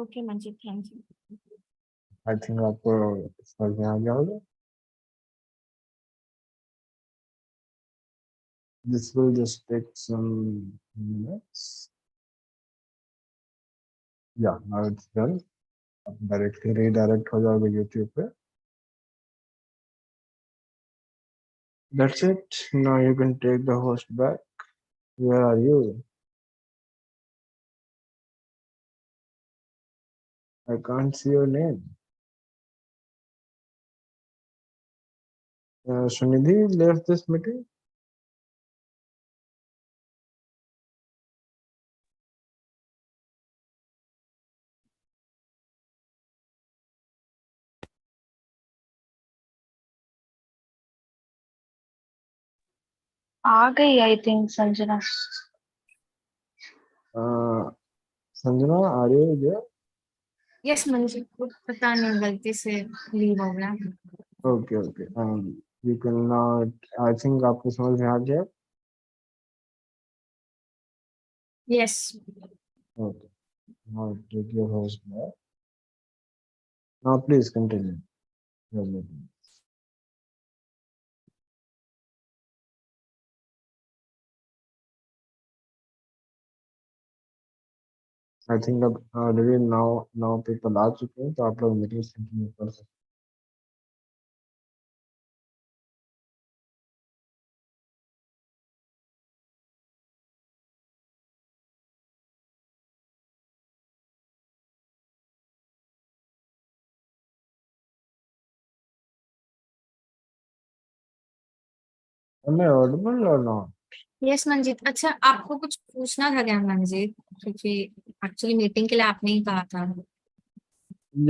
Okay Manjeet, thank you. I think आपको समझ में आ गया होगा. This will just take some minutes. Yeah, now it's done. आप डायरेक्टली रीडायरेक्ट हो जाओगे यूट्यूब पे. That's it. Now you can take the host back. Where are you? I can't see your name. Sunidhi left this meeting. आ गई I think Sanjana. Sanjana, are you there? Yes Manjeet, को पता नहीं गलती से leave हो गया। Okay, okay. You can now. I think आपको समझ में आ गया. Yes. Okay. Now take your host back. Now please continue your meeting. I think अब already now people आ चुके हैं, तो आप लोग मीटिंग कंटिन्यू कर सकते हैं. Am I audible or not? Yes Manjeet, अच्छा आपको कुछ पूछना था क्या मंजीत? क्योंकि एक्चुअली मीटिंग के लिए आपने ही कहा था।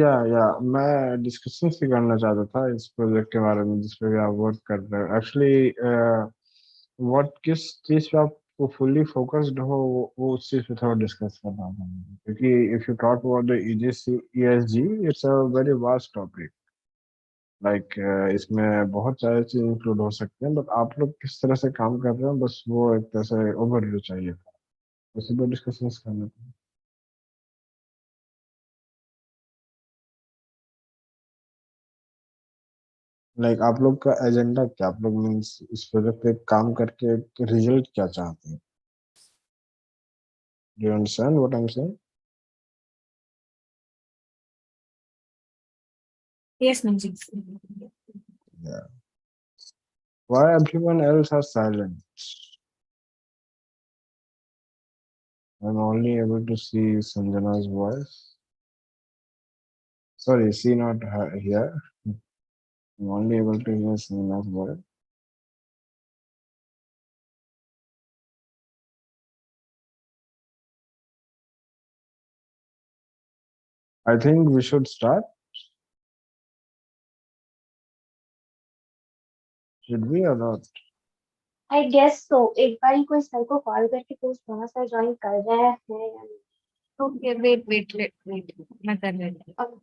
या मैं डिस्कशन से करना चाहता था इस प्रोजेक्ट के बारे में जिस पे भी आप वर्क कर रहे हो. एक्चुअली व्हाट किस चीज पे आपको फुल्ली फोकस्ड हो वो उस चीज पे थोड़ा डिस्कस करना था मुझे. क्योंकि if you talk about the ESG, it's a very vast topic. Like इसमें बहुत सारे चीज इंक्लूड हो सकते हैं, बट आप लोग किस तरह से काम कर रहे हो बस वो एक तरह से ओवरव्यू चाहिए था. उसी पर डिस्कशन करना था. लाइक आप लोग का एजेंडा क्या, आप लोग मीन्स इस प्रोजेक्ट पे काम करके रिजल्ट क्या चाहते हैं. Do you understand what I am saying? Yes Manjeet. Yeah. Why everyone else are silent? I'm only able to see Sanjana's voice. Sorry, see not her here. I'm only able to hear Sanjana's voice. I think we should start. Should we or not? I guess so. एक बार कोई sir को call करके पूछ थोड़ा सा join कर रहे हैं या नहीं. Okay wait wait wait wait, मैं कर रही हूँ।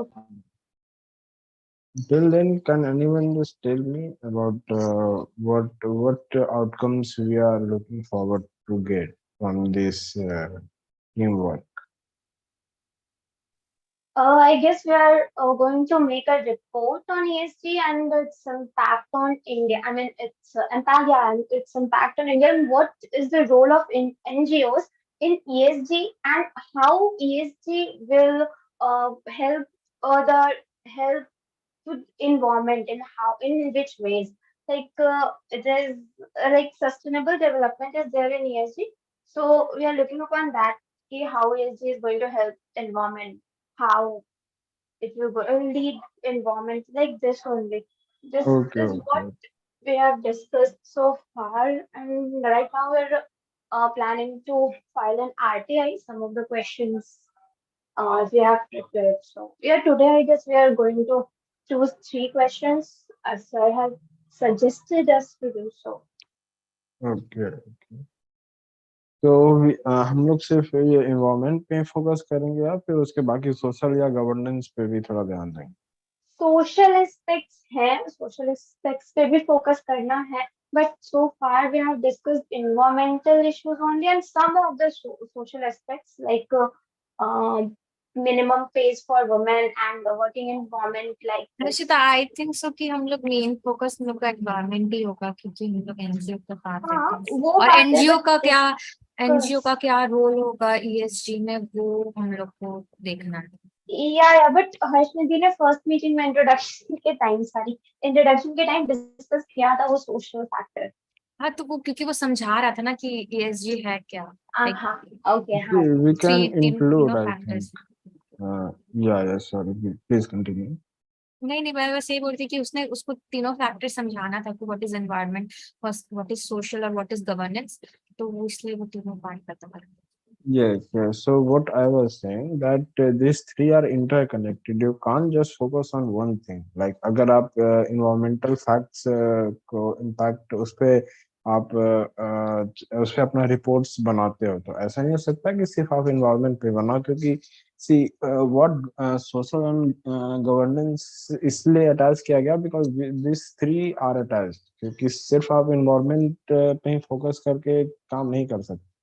Okay. Till then, can anyone just tell me about what outcomes we are looking forward to get from this teamwork? I guess we are going to make a report on ESG and its impact on India. I mean, its impact, yeah, and its impact on India, and what is the role of NGOs in ESG, and how ESG will help the help to environment, and how, in which ways. Like there's like sustainable development is there in ESG, so we are looking upon that. See how ESG is going to help environment, how it will go lead environment, like this only. This Okay, is what okay. we have discussed so far, and right now we're planning to file an RTI. Some of the questions we have prepared. So yeah, today I guess we are going to choose 3 questions as sir have suggested us to do so. Okay. तो हम लोग सिर्फ ये environment पे focus करेंगे या फिर उसके बाकी सोशल या गवर्नेंस पे भी थोड़ा ध्यान देंगे. सोशल एस्पेक्ट्स हैं, सोशल एस्पेक्ट्स पे भी फोकस करना है, but so far we have discussed environmental issues only, and some of the social aspects like minimum pays for women and the working environment like this? Rashita, I think so कि हम लोग main focus हम लोग का environment ही होगा, क्योंकि हम लोग एनजीओ का पार्ट हाँ रहते हैं। वो और बात है, एनजीओ बट का क्या, एनजीओ डिस्कस का क्या रोल होगा ईएसजी में, वो हम लोग को देखना है। या बट हर्षनिधि ने फर्स्ट मीटिंग में इंट्रोडक्शन के टाइम डिस्कस किया था वो सोशल फैक्टर। हाँ, तो वो क्योंकि वो समझा रहा था ना कि ईएसजी है क्या, लाइक हाँ ओके हाँ we can include, तीनों I think. Factors. Yeah, sorry. Please continue. नहीं नहीं, मैं बस यही बोलती थी कि उसने उसको तीनों फैक्टर समझाना था कि what is environment, what is social और व्हाट इज गवर्नेंस, तो वो इसलिए वो तीनों पार्ट करता था। Yes, yes. So what I was saying that these three are interconnected. You can't just focus on one thing. Like अगर आप environmental facts को impact उस पे आप उस पे अपना reports बनाते हो, तो ऐसा नहीं हो सकता कि सिर्फ आप environment पे बनाओ, क्योंकि see what social and governance इसलिए attach किया गया because these three are attached, क्योंकि सिर्फ आप environment पे ही focus करके काम नहीं कर सकते।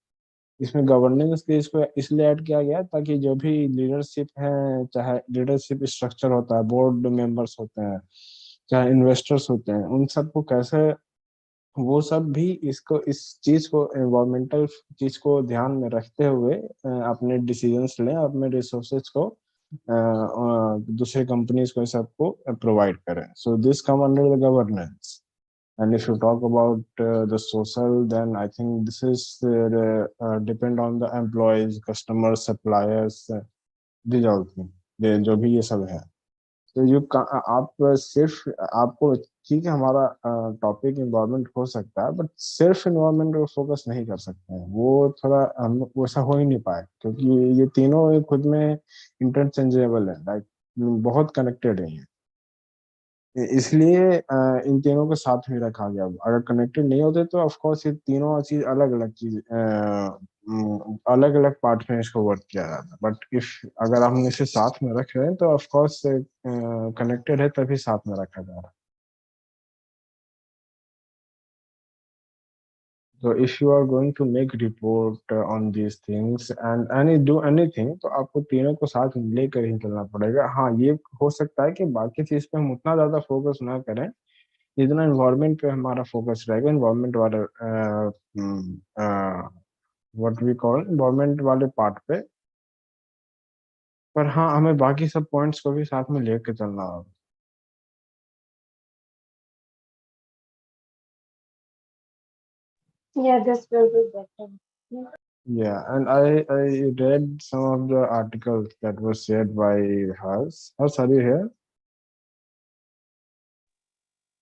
इसमें गवर्नेंस के इसको इसलिए ऐड किया गया ताकि जो भी लीडरशिप है, चाहे लीडरशिप स्ट्रक्चर होता है, बोर्ड मेंबर्स होते हैं, चाहे इन्वेस्टर्स होते हैं, उन सबको कैसे वो सब भी इसको इस चीज को एनवायरमेंटल चीज को ध्यान में रखते हुए अपने डिसीजंस लें, अपने रिसोर्सेज को दूसरे कंपनीज को सबको प्रोवाइड करें। So this come under the governance. And if you talk about the social, then I think this is depend on the employees, customers, suppliers, these all things, जो भी ये सब है। तो आप सिर्फ आपको ठीक है, हमारा टॉपिक इन्वायरमेंट हो सकता है, बट सिर्फ इन्वायरमेंट पे फोकस नहीं कर सकते हैं, वो थोड़ा हम वैसा हो ही नहीं पाए, क्योंकि ये तीनों खुद में इंटरचेंजेबल है, लाइक बहुत कनेक्टेड है ये। इसलिए इन तीनों को साथ में रखा गया। अगर कनेक्टेड नहीं होते तो ऑफ कोर्स ये तीनों चीज अलग अलग चीज अलग अलग पार्ट में इसको वर्क किया जाता, बट इफ अगर हम इसे साथ में रख रहे हैं तो ऑफ कोर्स कनेक्टेड है तभी साथ में रखा जा रहा है। तो if you are going to make report on these things and any do anything, तो आपको तीनों को साथ लेकर ही चलना पड़ेगा। हाँ, ये हो सकता है कि बाकी चीज पे हम उतना ज्यादा फोकस ना करें जितना इन्वायरमेंट पे हमारा फोकस रहेगा, इन्वायरमेंट वाले व्हाट वी कॉल इन्वायरमेंट वाले पार्ट पे। पर हाँ, हमें बाकी सब पॉइंट्स को भी साथ में लेके चलना होगा। yeah this will be better. Yeah, and I read some of the articles that was shared by hers. Hers, are you here?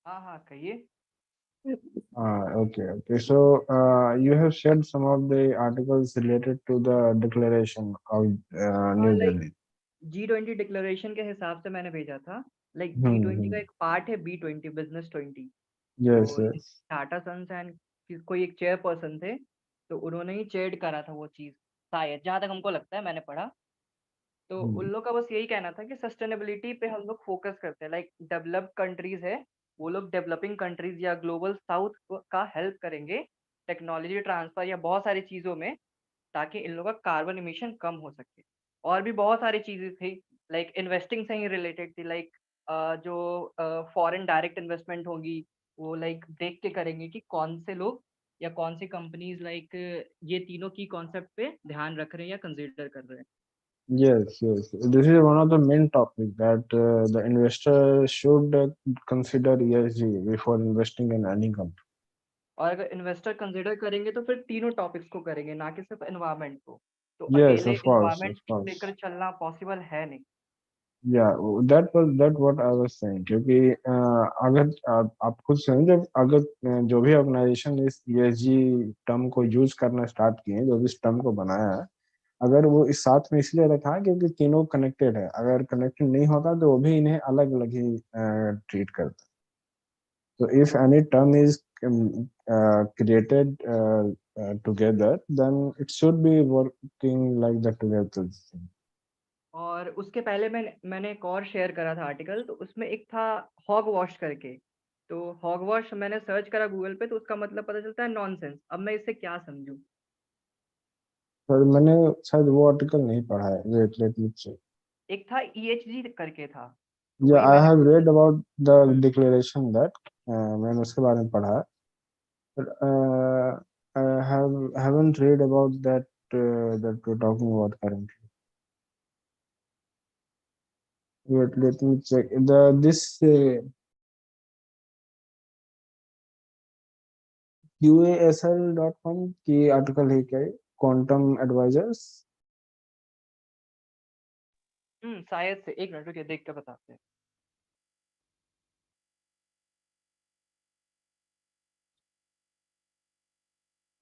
हाँ हाँ कहिए। Okay, okay. So you have shared some of the articles related to the declaration of New like Delhi. G20 declaration के हिसाब से मैंने भेजा था। Like G20 का एक पार्ट है B20 बिजनेस 20। Yes, तो yes. टाटा सन्स एंड कोई एक चेयरपर्सन थे, तो उन्होंने ही चेयर्ड करा था वो चीज़, शायद जहाँ तक हमको लगता है, मैंने पढ़ा। तो उन लोग का बस यही कहना था कि सस्टेनेबिलिटी पे हम लोग फोकस करते हैं। लाइक डेवलप्ड कंट्रीज है, वो लोग डेवलपिंग कंट्रीज या ग्लोबल साउथ का हेल्प करेंगे टेक्नोलॉजी ट्रांसफर या बहुत सारी चीज़ों में, ताकि इन लोगों का कार्बन इमिशन कम हो सके। और भी बहुत सारी चीज़ें थी, लाइक इन्वेस्टिंग से ही रिलेटेड थी। लाइक जो फॉरेन डायरेक्ट इन्वेस्टमेंट होगी, वो लाइक देख के करेंगे कि कौन से लोग या कौन सी कंपनीज लाइक ये तीनों की कॉन्सेप्ट पे ध्यान रख रहे हैं या कंसिडर कर रहे हैं। Yes, yes. This is one of the main topics that the investor should consider ESG before investing in any company. और अगर इन्वेस्टर कंसिडर करेंगे तो फिर तीनों टॉपिक्स को करेंगे, ना कि सिर्फ एनवायरनमेंट को। तो Yes, अकेले of course, of एनवायरनमेंट को course. लेकर चलना पॉसिबल है नहीं। Yeah, that what I was saying, क्योंकि अगर आप खुद से जब अगर जो भी ऑर्गेनाइजेशन इस ESG टर्म को यूज करना स्टार्ट किए, जो भी इस टर्म को बनाया है, अगर वो इस साथ में इसलिए रखा है क्योंकि तीनों कनेक्टेड है। अगर कनेक्टेड नहीं होता तो वो भी इन्हें अलग अलग ही ट्रीट करता। So if any term is created together, then it should be working like that together. और उसके पहले मैंने एक और शेयर करा था आर्टिकल, तो उसमें एक था हॉग वॉश करके। तो हॉग वॉश मैंने सर्च करा गूगल पे, तो उसका मतलब पता चलता है नॉनसेंस। अब मैं इससे क्या समझूं? पर मैंने शायद वो आर्टिकल नहीं पढ़ा है, वेट लेट मी चेक। एक था EHG करके था, या वही आई मैंने have read about the hmm, declaration that, मैंने उसके बारे में पढ़ा है, but I haven't read about that we're talking about currently. Wait, let me check this QASL.com की आर्टिकल है क्या ये? Quantum advisors. शायद से, एक मिनट रुकिए देख के बताते हैं।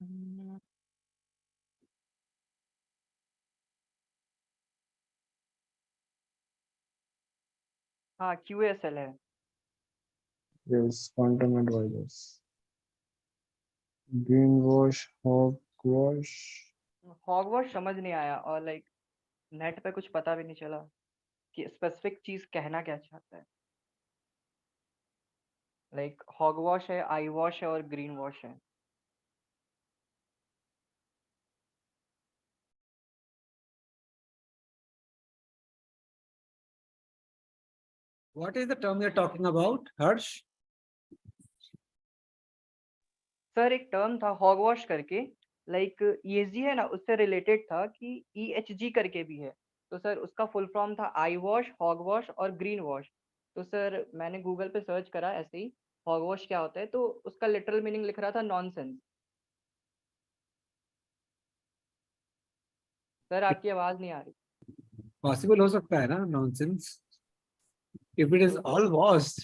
हम्म, हाँ QASL है। Yes, quantum advisors, green wash, hog wash. Hogwash समझ नहीं आया, और लाइक नेट पे कुछ पता भी नहीं चला कि स्पेसिफिक चीज कहना क्या चाहता है। लाइक हॉगवॉश है, आई वॉश है और ग्रीन वॉश है। What is the term you're talking about, Harsh? Sir एक टर्म था हॉगवॉश करके, लाइक ESG है ना, उससे रिलेटेड था कि EHG करके भी है। तो सर उसका फुल फॉर्म था आई वॉश, हॉगवॉश और ग्रीन वॉश। तो सर मैंने गूगल पे सर्च करा ऐसे ही हॉगवॉश क्या होता है, तो उसका लिटरल मीनिंग लिख रहा था नॉनसेंस। सर आपकी आवाज नहीं आ रही। Possible हो सकता है ना, nonsense. If it is all washed.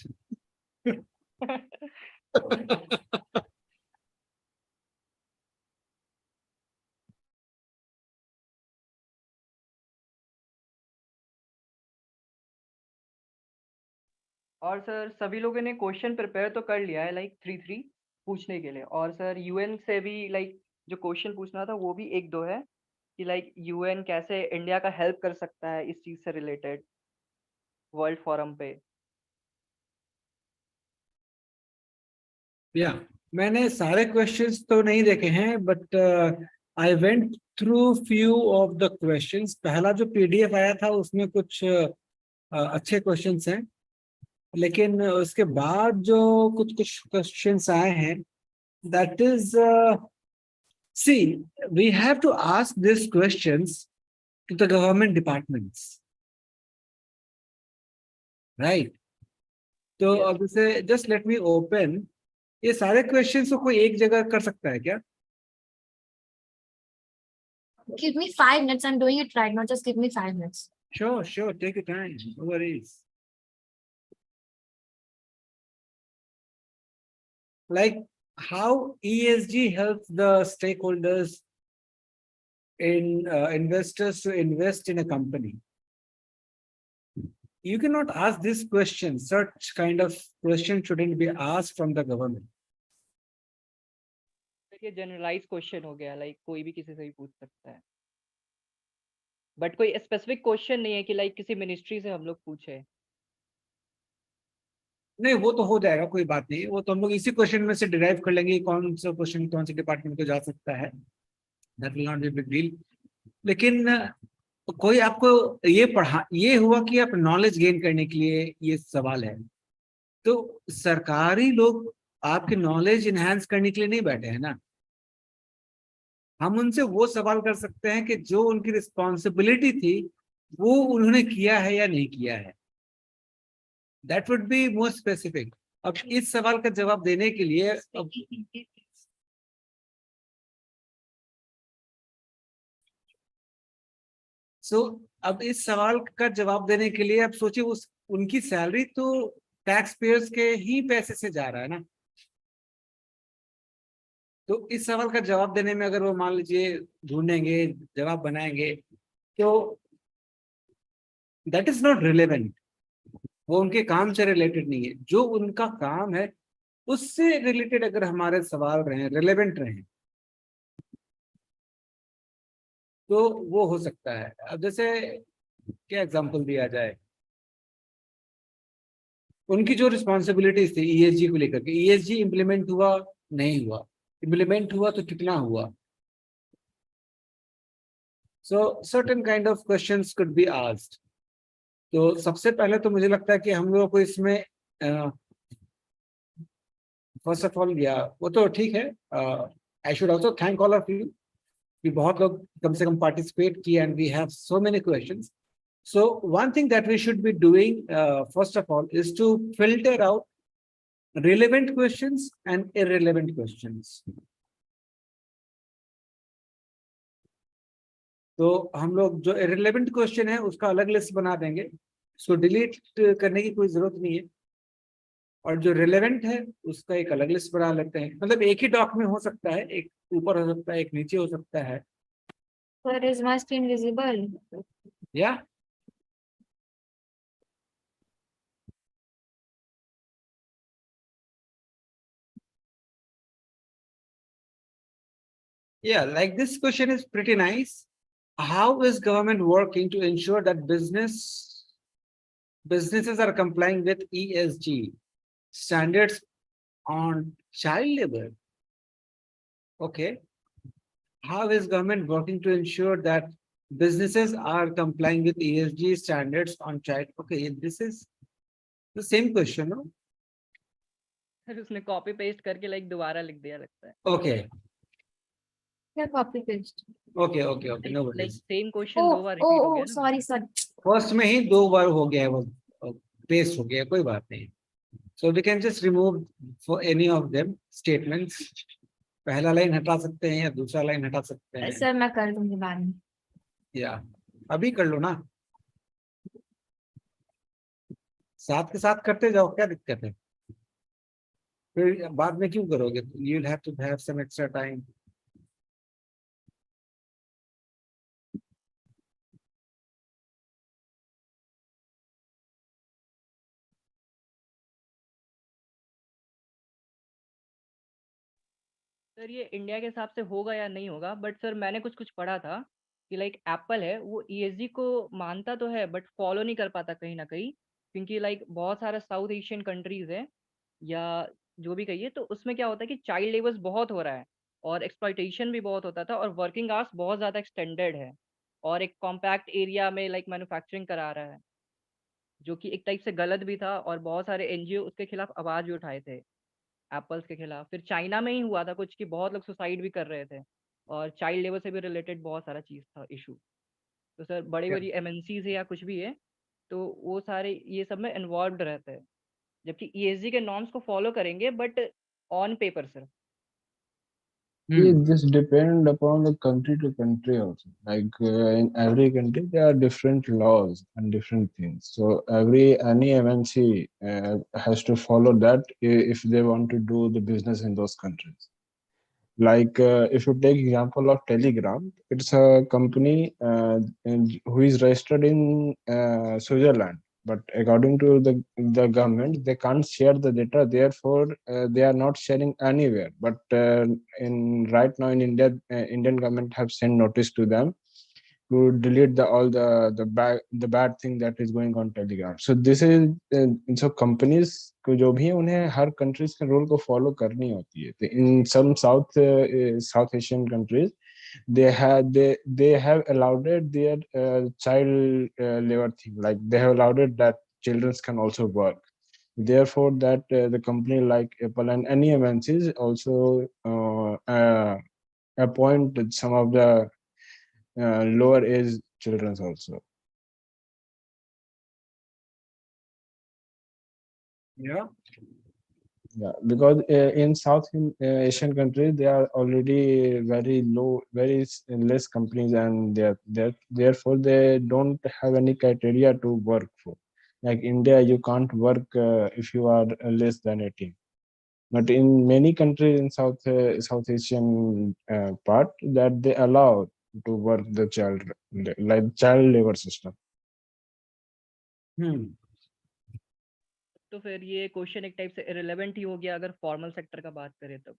और सर सभी लोगों ने क्वेश्चन प्रिपेयर तो कर लिया है, लाइक 3-3 पूछने के लिए। और सर यूएन से भी लाइक जो क्वेश्चन पूछना था वो भी एक दो है, कि लाइक यूएन कैसे इंडिया का हेल्प कर सकता है इस चीज से रिलेटेड वर्ल्ड फोरम पे। या मैंने सारे क्वेश्चंस तो नहीं देखे हैं, but I went through few of the questions. पहला जो पीडीएफ आया था उसमें कुछ अच्छे क्वेश्चंस हैं, लेकिन उसके बाद जो कुछ कुछ क्वेश्चंस आए हैं, that is see, we have to ask this questions to the government departments, right? तो Yes. अब जैसे जस्ट लेट मी ओपन, ये सारे क्वेश्चंस को कोई एक जगह कर सकता है क्या? Give me 5 minutes. I'm doing it right now. Just give me 5 minutes. Sure, take your time, no worries. Like how ESG helps the stakeholders in investors to invest in a company. You cannot ask this question. Such kind of question shouldn't be asked from the government. ये generalise question हो गया, like कोई भी किसी से भी पूछ सकता है, बट कोई स्पेसिफिक क्वेश्चन नहीं है कि लाइक किसी मिनिस्ट्री से हम लोग पूछे। नहीं, वो तो हो जाएगा, कोई बात नहीं। वो तो हम लोग इसी क्वेश्चन में से डिराइव कर लेंगे कौन सा क्वेश्चन कौन से डिपार्टमेंट को जा सकता है। That will not be big deal. लेकिन कोई आपको ये हुआ कि आप नॉलेज गेन करने के लिए ये सवाल है, तो सरकारी लोग आपके नॉलेज इनहेंस करने के लिए नहीं बैठे हैं ना। हम उनसे वो सवाल कर सकते हैं कि जो उनकी रिस्पॉन्सिबिलिटी थी वो उन्होंने किया है या नहीं किया है। That would be more specific. अब इस सवाल का जवाब देने के लिए अब इस सवाल का जवाब देने के लिए आप सोचिए, उनकी सैलरी तो टैक्स पेयर्स के ही पैसे से जा रहा है ना। तो इस सवाल का जवाब देने में अगर वो मान लीजिए ढूंढेंगे, जवाब बनाएंगे, तो दैट इज नॉट रिलेवेंट। वो उनके काम से रिलेटेड नहीं है। जो उनका काम है उससे रिलेटेड अगर हमारे सवाल रहे, रिलेवेंट रहे, तो वो हो सकता है। अब जैसे क्या एग्जांपल दिया जाए, उनकी जो रिस्पॉन्सिबिलिटीज थी ईएसजी को लेकर के, ईएसजी इम्प्लीमेंट हुआ नहीं हुआ, इम्प्लीमेंट हुआ तो कितना हुआ, So certain kind of questions could be asked. तो सबसे पहले तो मुझे लगता है कि हम लोगों को इसमें फर्स्ट ऑफ ऑल वो तो ठीक है. I should also thank all of you कि बहुत लोग कम से कम पार्टिसिपेट किए and we have so many questions. So one thing that we should be doing first of all is to filter out relevant questions and irrelevant questions. तो हम लोग जो irrelevant question है उसका अलग लिस्ट बना देंगे, उसको डिलीट करने की कोई जरूरत नहीं है. और जो रिलेवेंट है उसका एक अलग लिस्ट बना लेते हैं. मतलब एक ही डॉक में हो सकता है, एक ऊपर हो सकता है, एक नीचे हो सकता है. But is my screen visible? Yeah. Yeah, like this question is pretty nice. How is government working to ensure that businesses are complying with ESG standards on child labor? Okay. How is government working to ensure that businesses are complying with ESG standards on child? Okay, this is the same question, no? फिर उसने copy paste करके like दोबारा लिख दिया लगता है. Okay, Yeah, copy paste. okay, no like worries. Same question दो बार repeat हो गया ना. Sorry. First में ही 2 बार हो गया है वो, पेस्ट हो गया, कोई बात नहीं. So we can just remove for any of them statements. पहला लाइन हटा सकते हैं या दूसरा लाइन हटा सकते हैं. सर मैं कर दूंगी बाद में. या अभी कर लो ना, साथ के साथ करते जाओ, क्या दिक्कत है. फिर बाद में क्यों करोगे? You will have to have some extra time. Sir ये इंडिया के हिसाब से होगा या नहीं होगा, बट सर मैंने कुछ पढ़ा था कि लाइक एप्पल है वो ईएसजी को मानता तो है बट फॉलो नहीं कर पाता कहीं ना कहीं, क्योंकि लाइक बहुत सारा साउथ एशियन कंट्रीज है या जो भी कहिए, तो उसमें क्या होता है कि चाइल्ड लेबर्स बहुत हो रहा है और एक्सप्लॉइटेशन भी बहुत होता था और वर्किंग आवर्स बहुत ज़्यादा एक्सटेंडेड है और एक कॉम्पैक्ट एरिया में लाइक मैन्युफैक्चरिंग करा रहा है, जो कि एक टाइप से गलत भी था और बहुत सारे एनजीओ उसके खिलाफ आवाज़ भी उठाए थे एप्पल्स के खिलाफ. फिर चाइना में ही हुआ था कुछ कि बहुत लोग सुसाइड भी कर रहे थे और चाइल्ड लेबर से भी रिलेटेड बहुत सारा चीज़ था इशू. तो सर बड़ी बड़ी एमएनसीज है या कुछ भी है तो वो सारे ये सब में इन्वॉल्व रहते हैं, जबकि ईएसजी के नॉर्म्स को फॉलो करेंगे but on paper sir. This depend upon the country to country also. Like in every country, there are different laws and different things. So any MNC has to follow that if they want to do the business in those countries. Like if you take example of Telegram, it's a company who is registered in Switzerland. But according to the government, they can't share the data. Therefore, they are not sharing anywhere. But in right now in India, Indian government have sent notice to them to delete all the bad thing that is going on Telegram. So this is so companies को जो भी है उन्हें हर countries के rule को follow करनी होती है. In some South Asian countries, they have allowed their child labor thing. Like they have allowed it that children can also work. Therefore, that the company like Apple and any MNCs also appoint some of the lower age children also. Yeah. Yeah, because in South Asian countries, they are already very low, very less companies, and therefore they don't have any criteria to work for. Like India, you can't work if you are less than 18. But in many countries in South Asian part, that they allow to work the child labor system. तो फिर ये question एक type से irrelevant ही हो गया अगर formal sector का बात करें तब.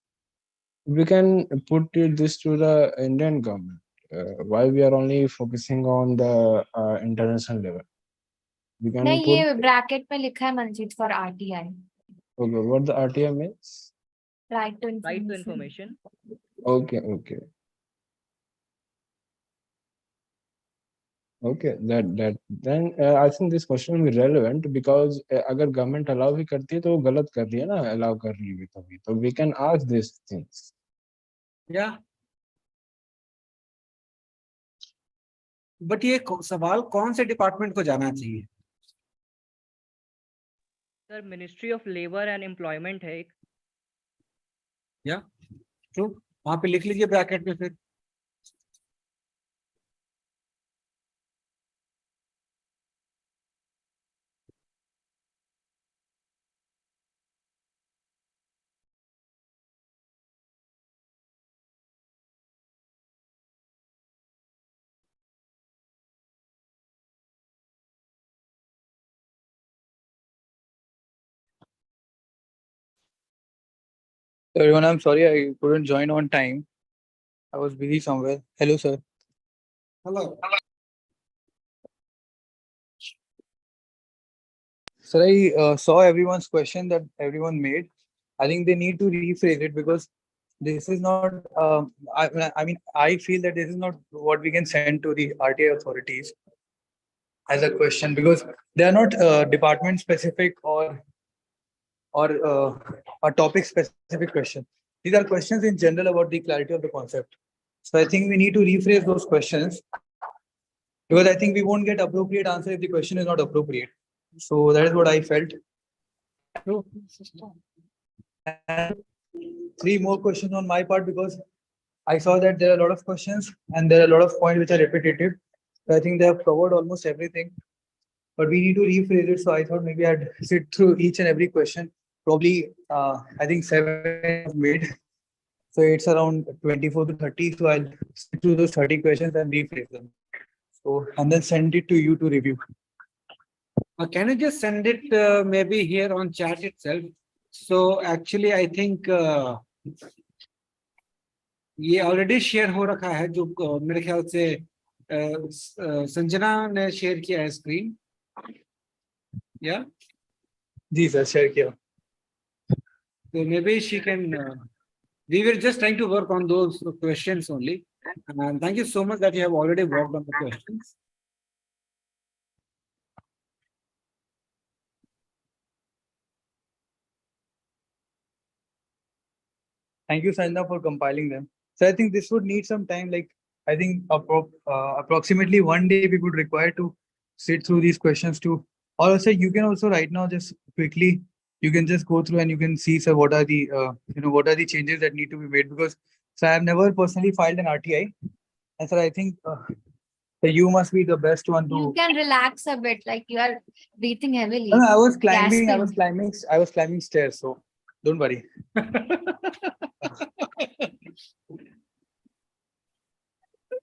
We can put this to the Indian government. Why we are only focusing on the international level? We can नहीं, put. ये ब्रैकेट में लिखा है Manjeet for RTI. Okay, what the RTI means? Right to right to information. Information. Okay. Okay, that then I think this question will be relevant because अगर government allow भी करती है तो वो गलत कर रही है ना, allow कर रही है कभी, तो we can ask these things. या बट ये सवाल कौन से डिपार्टमेंट को जाना चाहिए? Sir ministry of labour and employment है एक। या ट्रू, वहां पे लिख लीजिए ब्रैकेट में फिर। Everyone, I'm sorry I couldn't join on time. I was busy somewhere. Hello, sir. Hello, Sir, I saw everyone's question that everyone made. I think they need to rephrase it because this is not. I mean, I feel that this is not what we can send to the RTI authorities as a question because they are not department specific or a topic specific question. These are questions in general about the clarity of the concept. So I think we need to rephrase those questions because I think we won't get appropriate answer if the question is not appropriate. So that is what I felt. And three more questions on my part because I saw that there are a lot of questions and there are a lot of points which are repetitive. So I think they have covered almost everything, but we need to rephrase it. So I thought maybe I'd sit through each and every question. Probably, I think 7 I've made. So it's around 24 to 30. So I'll sit through those 30 questions and rephrase them. So, and then send it to you to review. can you just send it maybe here on chat itself? So actually I think ये already share हो रखा है, जो मेरे ख्याल से संजना ने share किया है स्क्रीन। या जी सर, शेयर किया। So maybe she can. We were just trying to work on those questions only. And thank you so much that you have already worked on the questions. Thank you, Sanjana, for compiling them. So I think this would need some time. Like I think approximately 1 day we would require to sit through these questions too. Or also you can also right now just quickly you can just go through and you can see sir what are the what are the changes that need to be made because so I have never personally filed an RTI, and sir I think you must be the best one to. You can relax a bit, like you are breathing heavily. No, I was climbing. Gasping. I was climbing stairs. So don't worry.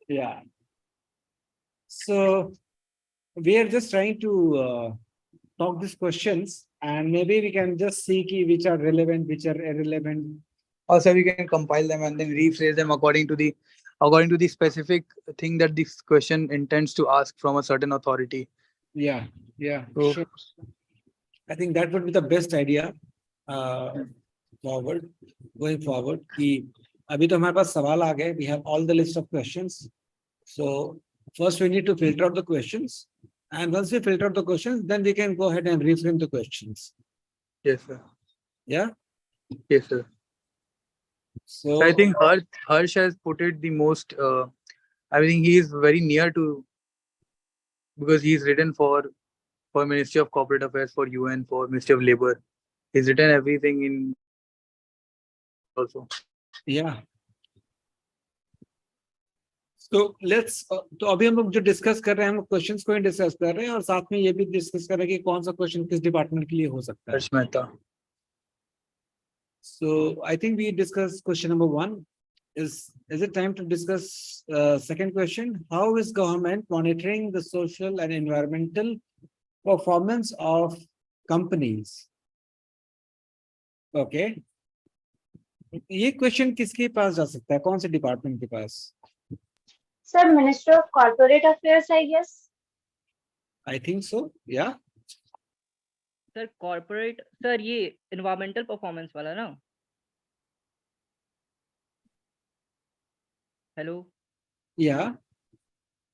Yeah. So we are just trying to talk these questions, and maybe we can just see which are relevant, which are irrelevant. Also, we can compile them and then rephrase them according to the specific thing that this question intends to ask from a certain authority. Yeah, So, sure. I think that would be the best idea going forward. कि अभी तो हमारे पास सवाल आ गए. We have all the list of questions. So first we need to filter out the questions, and once we filter out the questions, then we can go ahead and reframe the questions. yes, sir. Yeah. Yes, sir. So I think Harsh has put it the most. I think he is very near to because he's written for Ministry of Corporate Affairs, for UN, for Ministry of Labor. He's written everything in also. yeah. So let's तो अभी हम लोग जो discuss कर रहे हैं, हम questions को ही डिस्कस कर रहे हैं और साथ में ये भी डिस्कस कर रहे हैं कि कौन सा क्वेश्चन किस डिपार्टमेंट के लिए हो सकता है. Harsh Mehta. So I think we discussed question number 1. Is it time to discuss second question? How is government monitoring the social and environmental performance of companies? Okay. ये क्वेश्चन किसके पास जा सकता है, कौन से डिपार्टमेंट के पास? Sir, Minister of Corporate Affairs, I guess. I think so. Yeah. Sir corporate, sir ये environmental performance वाला ना. Hello. Yeah.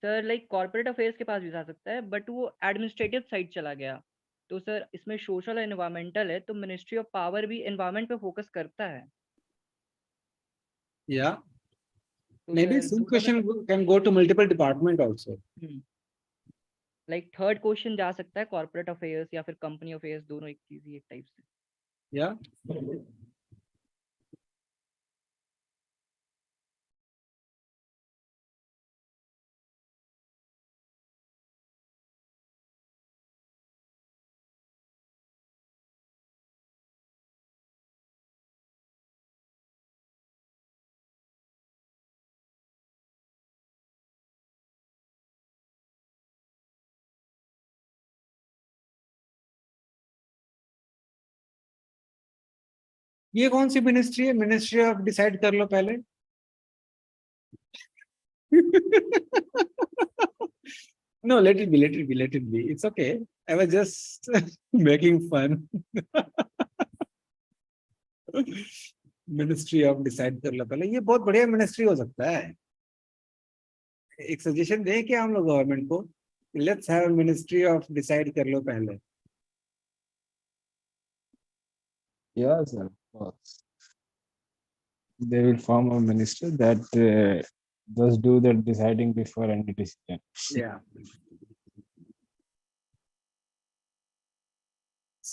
Sir like corporate affairs के पास भी जा सकता है, बट वो एडमिनिस्ट्रेटिव साइड चला गया। तो सर इसमें सोशल और एनवायरमेंटल है, तो मिनिस्ट्री ऑफ पावर भी एनवायरमेंट पे फोकस करता है। Yeah, तो maybe सर same दोनों में question can go to multiple department also. Like third question जा सकता है कॉर्पोरेट अफेयर्स या फिर कंपनी अफेयर्स, दोनों एक चीज ही एक टाइप से। Yeah. ये कौन सी मिनिस्ट्री है? मिनिस्ट्री ऑफ डिसाइड कर लो पहले। No, let it be, let it be, let it be. It's okay. I was just making fun. Ministry of decide कर लो पहले, ये बहुत बढ़िया मिनिस्ट्री हो सकता है। एक सजेशन दें क्या हम लोग गवर्नमेंट को, let's have ministry of decide कर लो पहले। Yes, of course. They will form a ministry that does do the deciding before any decision. Yeah.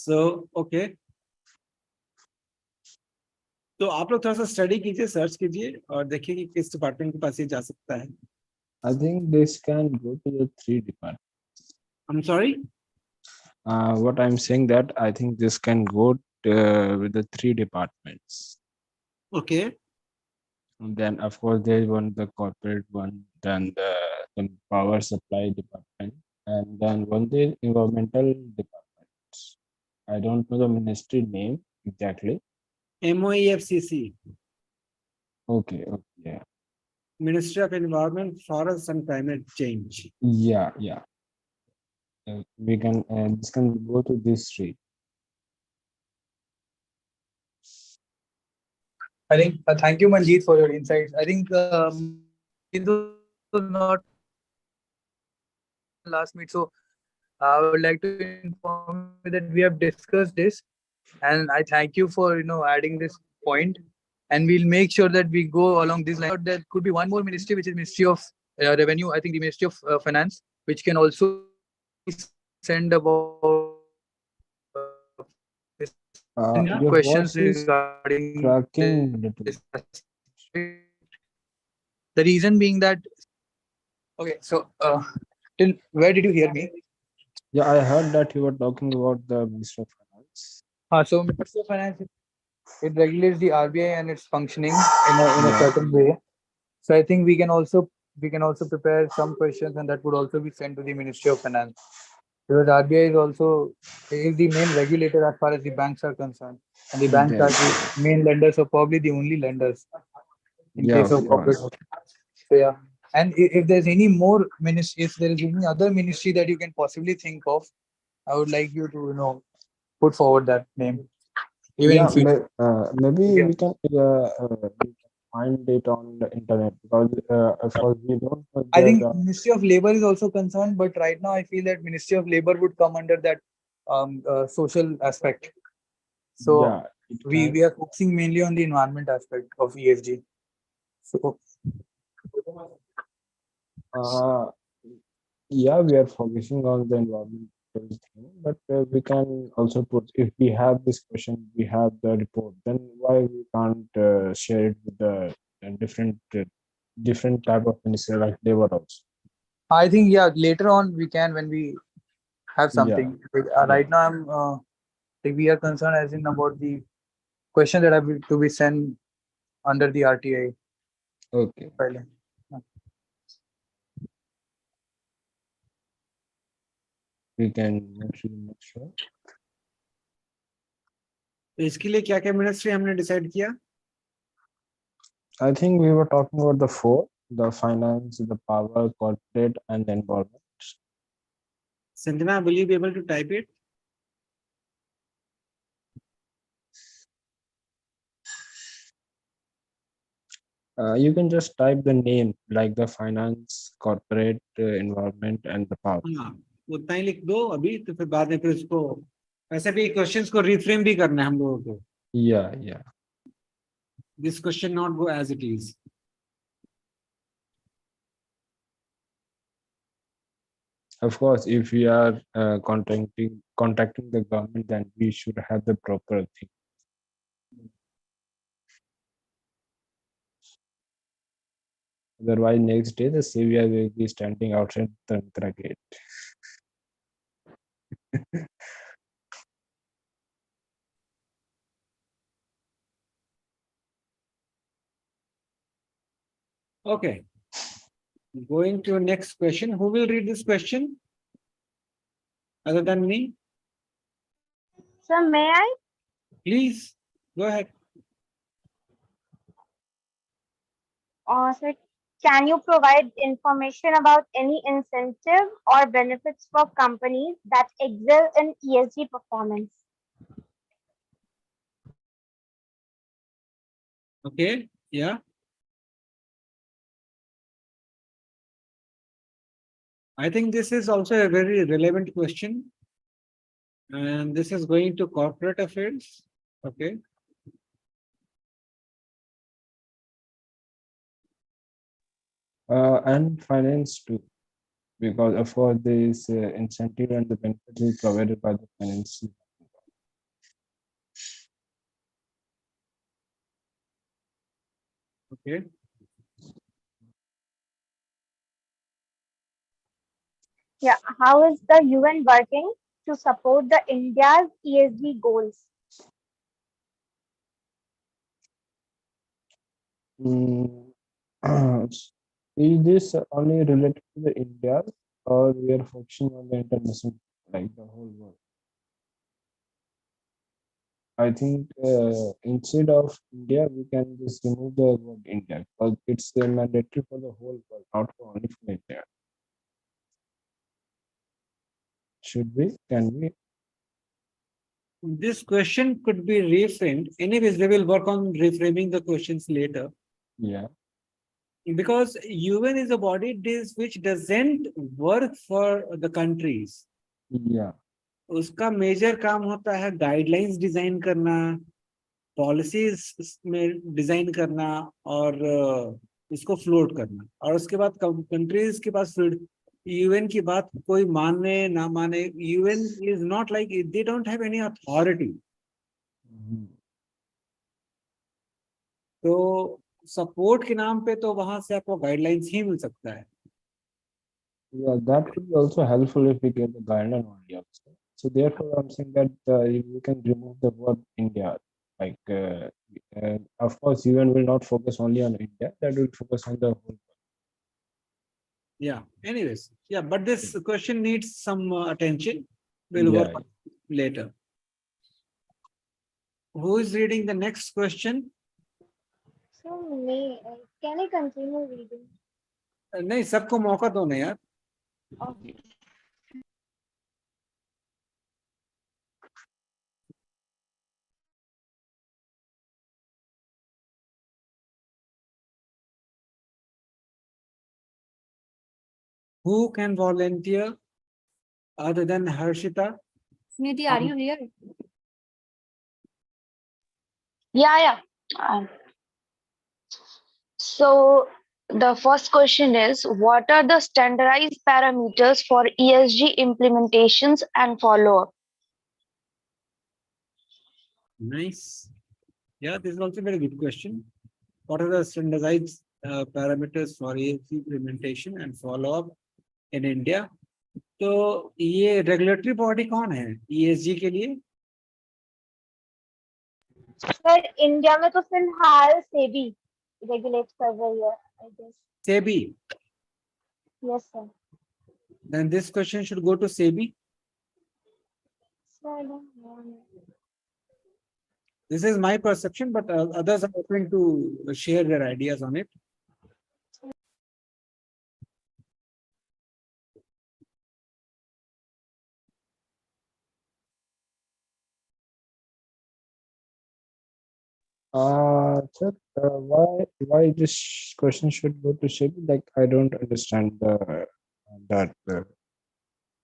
So okay. तो आप लोग थोड़ा सा स्टडी कीजिए, सर्च कीजिए और देखिए कि किस डिपार्टमेंट के पास ये जा सकता है। I think this can go to the 3 departments. I'm sorry. What I'm saying that I think this can go with the 3 departments. Okay. And then of course there is one the corporate one, then the power supply department, and then one the environmental department. I don't know the ministry name exactly. MOEFCC, Okay, yeah. Ministry of Environment, Forest and Climate Change. Yeah. We can this can go to these 3. I think thank you, Manjeet, for your insights. I think it was not last meet, so I would like to inform you that we have discussed this, and I thank you for adding this point, and we'll make sure that we go along this line. There could be one more ministry, which is Ministry of Revenue. I think the Ministry of Finance, which can also send about Your questions voice is regarding cracking a little. this aspect. The reason being that, okay, so till where did you hear me? Yeah, I heard that you were talking about the Minister of Finance. So Ministry of Finance, it regulates the RBI and its functioning in a certain way. So I think we can also prepare some questions, and that would also be sent to the Ministry of Finance, because RBI is the main regulator as far as the banks are concerned, and the banks are the main lenders, or probably the only lenders in case of corporate. So yeah, and if there's any more ministry, if there is any other ministry that you can possibly think of, I would like you to put forward that name. Even in future. Maybe we can find it on the internet, because of course we don't know. I think Ministry of Labor is also concerned, but right now I feel that Ministry of Labor would come under that social aspect. So Yeah, we are focusing mainly on the environment aspect of ESG. So yeah, we are focusing on the environmental thing, but we can also put, if we have this question, we have the report, then why we can't share it with the different type of ministry like labor also. I think later on we can, when we have something. Right now we are concerned as in about the question that have to be sent under the RTI. Okay. We can make sure. तो इसके लिए क्या क्या ministry हमने decide किया? I think we were talking about the 4: the finance, the power, corporate, and the environment. Sanjana, will you be able to type it? You can just type the name like the finance, corporate, environment, and the power. हाँ, उतना ही लिख दो अभी, तो फिर बाद में फिर उसको ऐसे भी क्वेश्चंस को रिफ्रेम भी करना है हम लोगों को. Yeah, yeah. This question not go as it is. Of course, if we are contacting the government, then we should have the proper thing. Otherwise, next day the CVR will be standing outside Tarumitra gate. Okay. Going to next question. Who will read this question? Other than me? Sir, may I? Please, go ahead. Sir, can you provide information about any incentive or benefits for companies that excel in ESG performance? Okay, yeah. I think this is also a very relevant question. And this is going to corporate affairs. Okay. And finance too, because of course this incentive and the benefit is provided by the finance. Okay. Yeah, how is the UN working to support the India's ESG goals? Is this only related to the India, or we are focusing on the international, like the whole world? I think instead of India, we can just remove the word India, because it's mandatory for the whole world, not for only for India. Should we? Can we? This question could be reframed. Anyways, they will work on reframing the questions later. Yeah. Because UN is a body which doesn't work for the countries. Yeah. उसका major काम होता है guidelines design करना, policies में design करना और इसको float करना, और उसके बाद कंट्रीज के पास यूएन की बात कोई माने ना माने, UN is not like, they don't have any authority. तो सपोर्ट के नाम पे तो वहां से आपको गाइडलाइंस ही मिल सकता है. Yeah, that would be also helpful if we get the guideline only also. So therefore, I'm saying that we can remove the word India. Like, of course, UN will not focus only on India. That will focus on the whole. Yeah. Anyways, yeah, but this question needs some attention. We'll Yeah. work on it later. Who is reading the next question? So, can I continue reading? नहीं, सबको मौका दो ना यार. Okay. Who can volunteer other than Harshita? Nidhi, are you here? Yeah. So the first question is, what are the standardized parameters for ESG implementations and follow-up? Nice. Yeah, this is also a very good question. What are the standardized parameters for ESG implementation and follow-up in India? तो ये regulatory body कौन है ESG के लिए? Sir India में तो फिलहाल SEBI regulate कर रही है, I guess. SEBI. Yes, sir. Then this question should go to SEBI. Sir, I don't know. This is my perception, but others are open to share their ideas on it. Sir, why this question should go to SEBI? Like, I don't understand that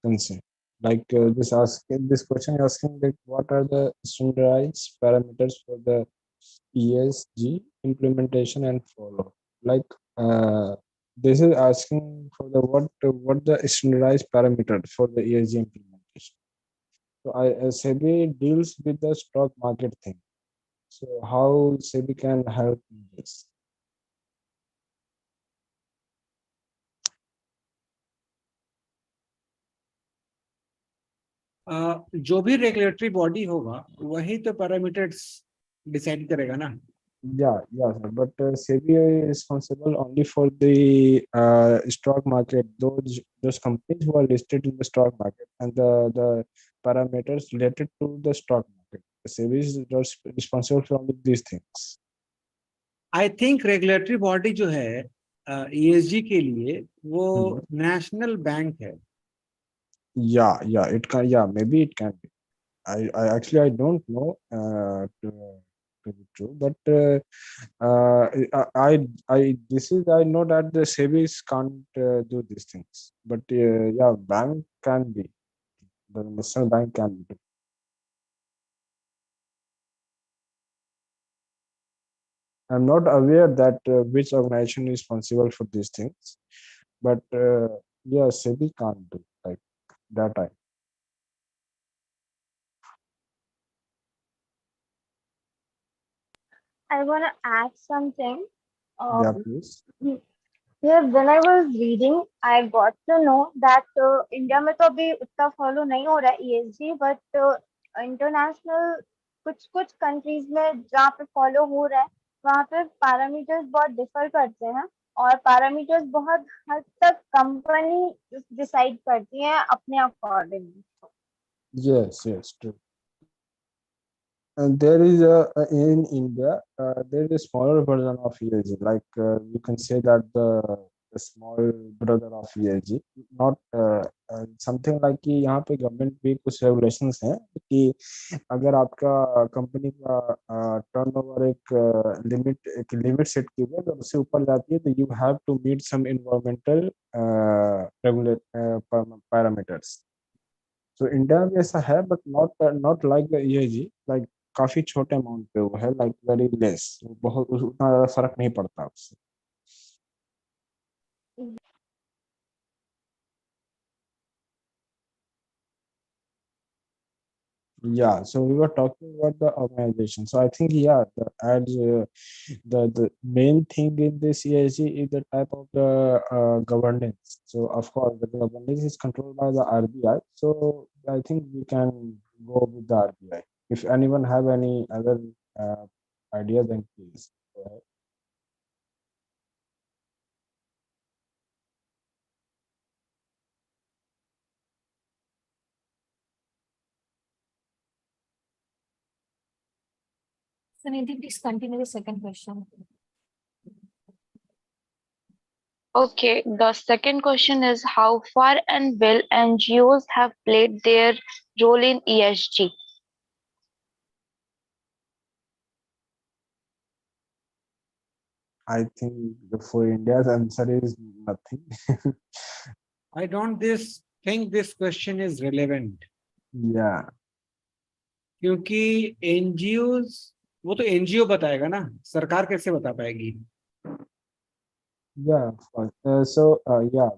concern. Like, this question asking that what are the standardized parameters for the ESG implementation and follow? Like, this is asking for the what the standardized parameter for the ESG implementation. So SEBI deals with the stock market thing. So how SEBI can help in this? जो भी regulatory body होगा वही तो parameters decide करेगा ना. Yeah, sir. But SEBI is responsible only for the stock market. Those companies who are listed in the stock market and the parameters related to the stock market. SEBI is just responsible for only these things. I think regulatory body जो है ESG के लिए वो national bank है. Yeah, it can. Yeah, maybe it can be. I actually I don't know to be true, but this is I know that the SEBIs can't do these things, but yeah, bank can be. The national bank can be. I'm not aware that which organization is responsible for these things, but yeah, SEBI can't do like that. I want to add something. Yeah, Um, please. Yeah, when I was reading, I got to know that India में तो अभी उतना follow नहीं हो रहा है ESG, but international कुछ कुछ कंट्रीज में जहाँ पे फॉलो हो रहा है वहाँ पे पैरामीटर्स बहुत डिफर करते हैं और पैरामीटर्स बहुत हद तक कंपनी डिसाइड करती है अपने according. Yes, true. And there is in India, there is a smaller version of ESG. Like you can say that the small brother of ESG, not something like कि यहाँ पे government भी कुछ regulations हैं कि अगर आपका कंपनी का टर्नओवर एक लिमिट सेट की हुई है तो उससे ऊपर जाती है तो you have to meet some environmental regulate parameters. तो इंडिया में ऐसा है but not like the ESG. लाइक काफी छोटे अमाउंट पे वो है लाइक वेरी लेस. बहुत उतना ज्यादा फर्क नहीं पड़ता उससे. Yeah, so we were talking about the organization. So I think yeah, the main thing in this ESG is the type of the governance. So of course the governance is controlled by the RBI. So I think we can go with the RBI. If anyone have any other uh, ideas, then please go ahead. So Nidhi, please continue the second question. Okay, the second question is how far and will NGOs have played their role in ESG? I think for India's answer is nothing. I don't think this question is relevant. Yeah. क्योंकि NGOs वो तो NGO बताएगा ना, सरकार कैसे बता पाएगी. Yeah, of course. Yeah,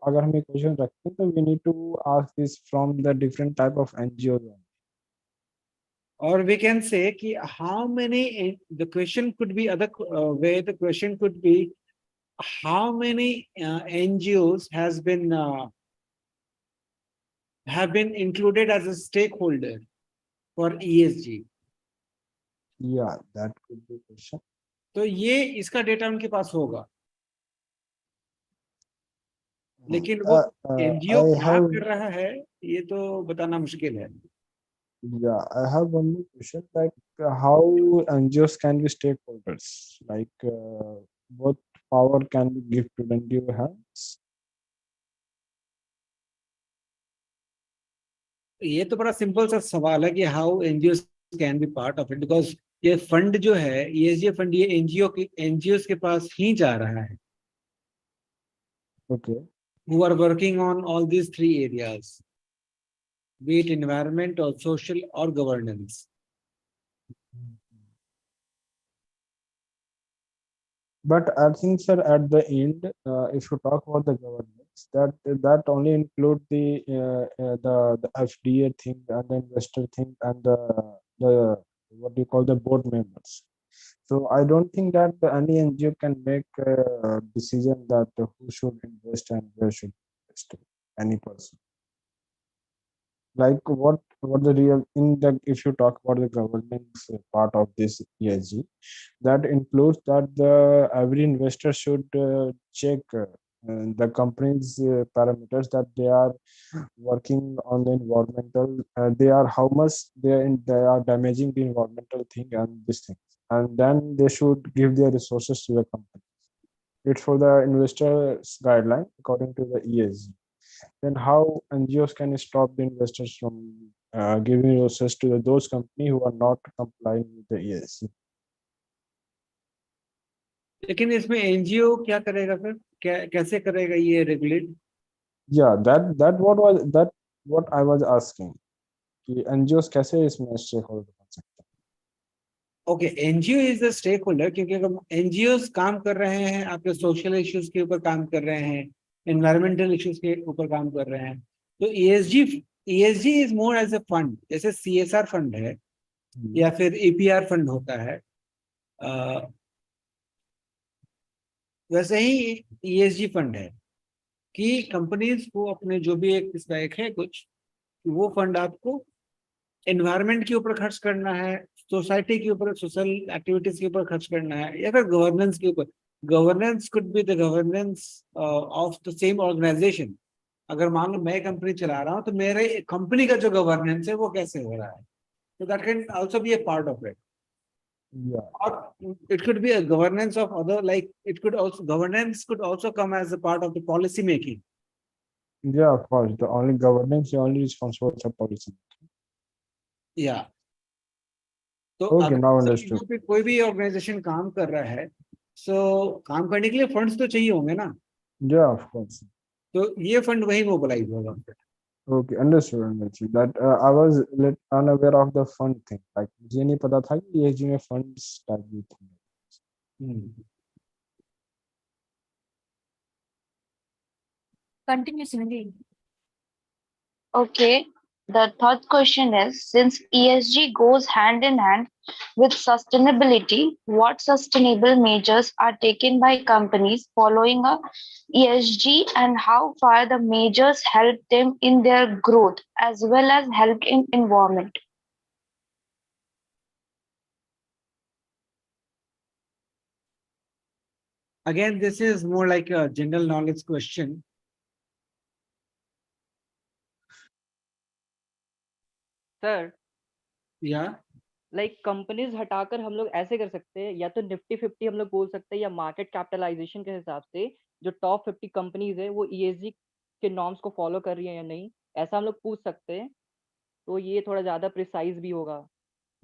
अगर हम एक क्वेश्चन रखते हैं तो we need to ask this from the different type of NGOs. Or we can say कि how many, the question could be other way. The question could be how many NGOs have been included as a stakeholder for ESG. Yeah, that could be a question. तो ये इसका data उनके पास होगा, लेकिन वो NGO क्या कर रहा है ये तो बताना मुश्किल है. Yeah, I have one more question. Like, how NGOs can be stakeholders? Like, what power can be given to the NGO hands? ये तो बड़ा सिंपल सा सवाल है कि how NGOs can be part of it, because ये fund जो है ESG फंड, ये एनजीओ के पास ही जा रहा है, Okay. who are working on all these 3 areas, be it environment or social or governance. But I think, sir, at the end, if you talk about the governance, that only include the FDA thing and the investor thing and the what do you call the board members. So I don't think that any NGO can make a decision that who should invest and where should invest any person. Like what the real in the if you talk about the governance part of this ESG, that includes that the every investor should check the company's parameters that they are working on the environmental they are how much they are damaging the environmental thing and this thing, and then they should give their resources to the company. It's for the investors guideline according to the ESG. Then how NGOs can stop the investors from giving resources to those companies who are not complying with the ESG? लेकिन इसमें NGO क्या करेगा फिर, कैसे करेगा ये regulate? Yeah, that what I was asking कि NGOs कैसे इसमें स्टेक होल्डर बन सकते हैं? Okay, NGO is the stake holder, क्योंकि अगर एनजीओ काम कर रहे हैं आपके सोशल इश्यूज के ऊपर काम कर रहे हैं, एनवायरमेंटल इश्यूज के ऊपर काम कर रहे हैं, तो ESG is more as a fund, जैसे सीएसआर फंड है या फिर ईपीआर फंड होता है, वैसे ही ईएसजी फंड है कि कंपनीज को अपने जो भी एक स्टैक है कुछ, वो फंड आपको एनवायरनमेंट के ऊपर खर्च करना है, सोसाइटी के ऊपर, सोशल एक्टिविटीज के ऊपर खर्च करना है, या फिर गवर्नेंस के ऊपर। Governance could be the governance of the same organisation. अगर मान लो मैं कंपनी चला रहा हूँ तो मेरे कंपनी का जो गवर्नेंस है वो कैसे हो रहा है, तो that can also be a part of it. Yeah. Or it could be a governance of other, like it could also, governance could also come as a part of the policy making. Yeah, of course. The only governance, the only responsible for policy. Yeah. तो Okay, now अगर understood. पे कोई भी organisation काम कर रहा है, सो काम करने के लिए फंड्स तो चाहिए होंगे ना, Yeah, of course. तो ये फंड वही मोबिलाइज होगा। Okay, understood. That I was unaware of the fund thing. Like मुझे नहीं पता था कि ESG में funds type भी थी. Continue, Cindy. Okay, the third question is, since ESG goes hand in hand with sustainability, what sustainable measures are taken by companies following a ESG, and how far the measures help them in their growth as well as help in environment? Again, this is more like a general knowledge question. Sir या like companies हटाकर हम लोग ऐसे कर सकते हैं, या तो निफ्टी 50 हम लोग बोल सकते हैं, या मार्केट कैपिटलाइजेशन के हिसाब से जो टॉप 50 कंपनीज है वो ईएसजी के नॉर्म्स को फॉलो कर रही है या नहीं, ऐसा हम लोग पूछ सकते हैं। तो ये थोड़ा ज्यादा प्रिसाइज भी होगा,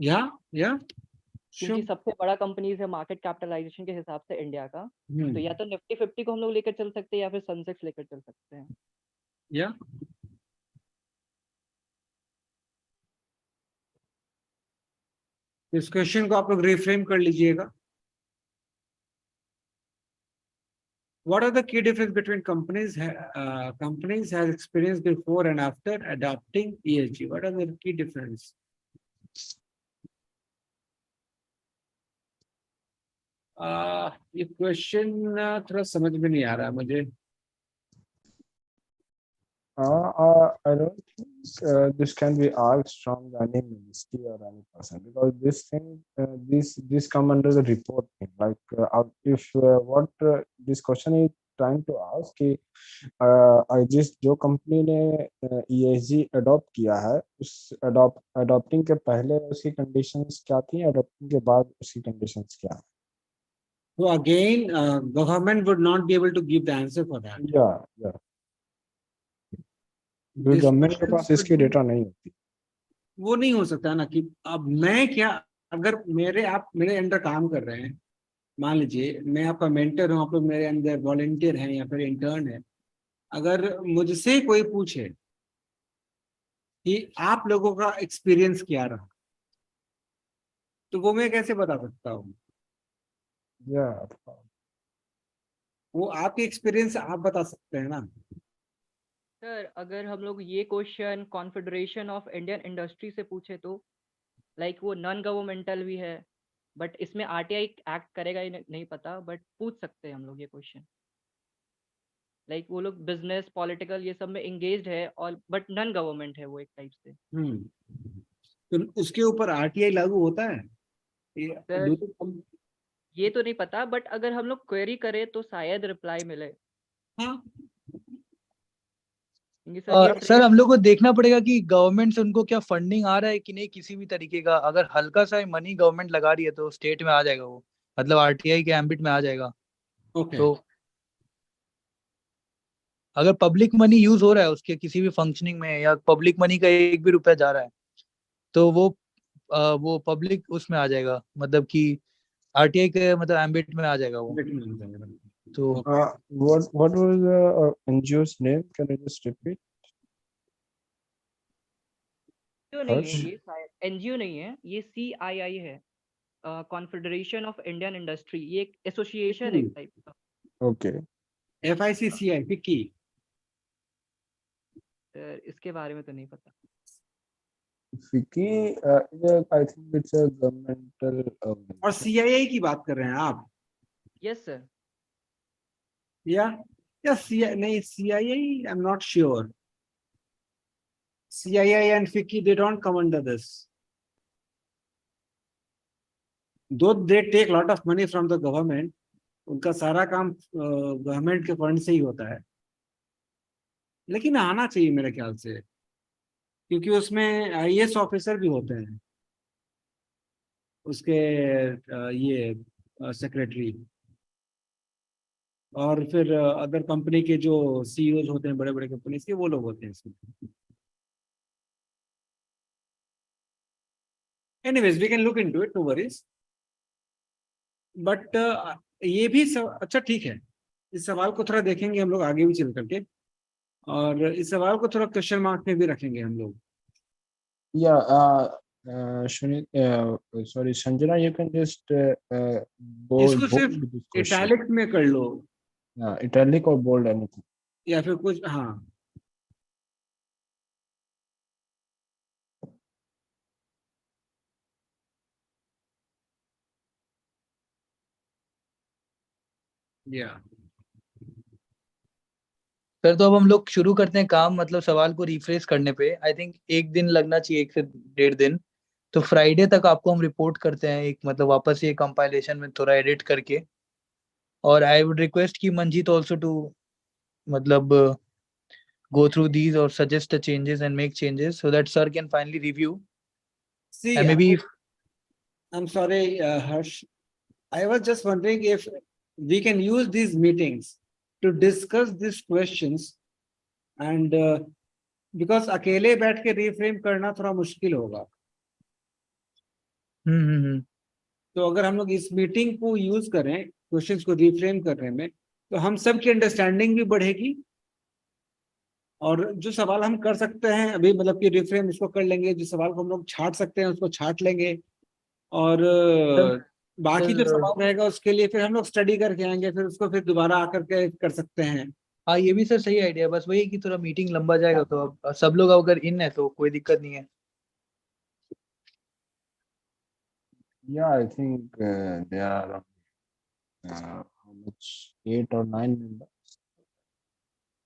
या क्योंकि सबसे बड़ा कंपनीज है मार्केट कैपिटलाइजेशन के हिसाब से इंडिया का। तो या तो निफ्टी 50 को हम लोग लेकर चल सकते हैं या फिर सेंसेक्स लेकर चल सकते हैं। या इस क्वेश्चन को आप लोग रिफ्रेम कर लीजिएगा। What are the key difference between companies has experienced before and after adopting ESG? What are the key difference? ये क्वेश्चन थोड़ा समझ में नहीं आ रहा मुझे। I don't think this can be asked from any ministry or any person, because this thing, this come under the report thing. Like if what this question is trying to ask कि जिस जो company ने ESG adopt किया है, उस adopting के पहले उसकी कंडीशंस क्या थी, अडॉप्टिंग के बाद उसकी कंडीशंस क्या है? So again, government would not be able to give the answer for that. Yeah. Government के पास इसकी डेटा नहीं होती। वो नहीं हो सकता ना कि अब मैं क्या अगर आप मेरे अंडर काम कर रहे हैं, मान लीजिए मैं आपका मेंटर हूँ, आप लोग मेरे अंदर वॉलंटियर हैं या फिर इंटर्न है, अगर मुझसे कोई पूछे कि आप लोगों का एक्सपीरियंस क्या रहा, तो वो मैं कैसे बता सकता हूँ? Yeah. वो आपके एक्सपीरियंस आप बता सकते हैं ना। सर अगर हम लोग ये question confederation of Indian industry से पूछे तो लाइक वो नॉन गवर्नमेंटल भी है, बट इसमें आरटीआई एक्ट करेगा ही नहीं पता, बट पूछ सकते हैं हम लोग ये क्वेश्चन। लाइक वो लोग बिजनेस पॉलिटिकल ये सब में एंगेज्ड है और बट नॉन गवर्नमेंट है वो एक टाइप से। तो उसके ऊपर आरटीआई लागू होता है? सर हम ये तो नहीं पता, बट अगर हम लोग क्वेरी करें तो शायद रिप्लाई मिले। हाँ क्योंकि सर ये सर हम लोग को देखना पड़ेगा कि गवर्नमेंट से उनको क्या फंडिंग आ रहा है कि नहीं, किसी भी तरीके का। अगर हल्का सा मनी गवर्नमेंट लगा रही है तो स्टेट में आ जाएगा वो, मतलब आरटीआई के एम्बिट में आ जाएगा। ओके तो अगर पब्लिक मनी यूज हो रहा है उसके किसी भी फंक्शनिंग में, या पब्लिक मनी का 1 भी रुपया जा रहा है, तो वो पब्लिक उसमें आ जाएगा, मतलब कि आरटीआई के मतलब एम्बिट में आ जाएगा वो। तो What was the NGO's name? Can you just repeat? NGO नहीं है Harsh? ये, शायद एनजीओ नहीं है ये, CII है, कॉन्फेडरेशन ऑफ इंडियन इंडस्ट्री। ये एक एसोसिएशन है एक टाइप का। Okay. FICCI FICCI. सर इसके बारे में तो नहीं पता। FICCI, yeah, I think it's a governmental और organization. CII की बात कर रहे हैं आप? Yes sir. या CI नहीं, CII I am not sure. CII and FICCI, they don't come under this. Though they take lot of money from the government, उनका सारा काम गवर्नमेंट के फंड से ही होता है, लेकिन आना चाहिए मेरे ख्याल से, क्योंकि उसमें IAS ऑफिसर भी होते हैं उसके, ये सेक्रेटरी, और फिर अदर कंपनी के जो CEOs होते हैं बड़े बड़े कंपनी के, वो लोग होते हैं इसमें। Anyways we can look into it, no worries. But ये भी अच्छा ठीक है, इस सवाल को थोड़ा देखेंगे हम लोग आगे भी चल करके, और इस सवाल को थोड़ा क्वेश्चन मार्क में भी रखेंगे हम लोग। Yeah, sorry, Sanjana, you can just इसको bold सिर्फ this question. इटैलिक में कर लो, Italic or bold, anything. या फिर कुछ, हाँ या सर तो अब हम लोग शुरू करते हैं काम, मतलब सवाल को रिफ्रेश करने पे। आई थिंक 1 दिन लगना चाहिए, 1 से 1.5 दिन। तो फ्राइडे तक आपको हम रिपोर्ट करते हैं, एक मतलब वापस ये कंपाइलेशन में थोड़ा एडिट करके। और आई वुड रिक्वेस्ट कि मंजीत ऑल्सो टू मतलब go through these or suggest the changes and make changes so that sir can finally review see and maybe I'm sorry, Harsh. I was just wondering if we can use these meetings to discuss these questions, and because अकेले बैठ के reframe करना थोड़ा मुश्किल होगा, तो अगर हम लोग इस मीटिंग को यूज करें क्वेश्चंस को रिफ्रेम करने में, तो हम सब की अंडरस्टैंडिंग भी बढ़ेगी, और जो सवाल हम कर सकते हैं अभी, मतलब कि रिफ्रेम इसको कर लेंगे, जो सवाल को हम लोग छाट सकते हैं उसको छाट लेंगे, और बाकी जो सर सवाल रहेगा उसके लिए फिर हम लोग स्टडी करके आएंगे, फिर उसको फिर दोबारा आकर के कर सकते हैं। हाँ ये भी सर सही आइडिया, बस वही कि थोड़ा मीटिंग लंबा जाएगा, तो अब सब लोग अगर इन है तो कोई दिक्कत नहीं है। Yeah, I think there are how much 8 or 9 members.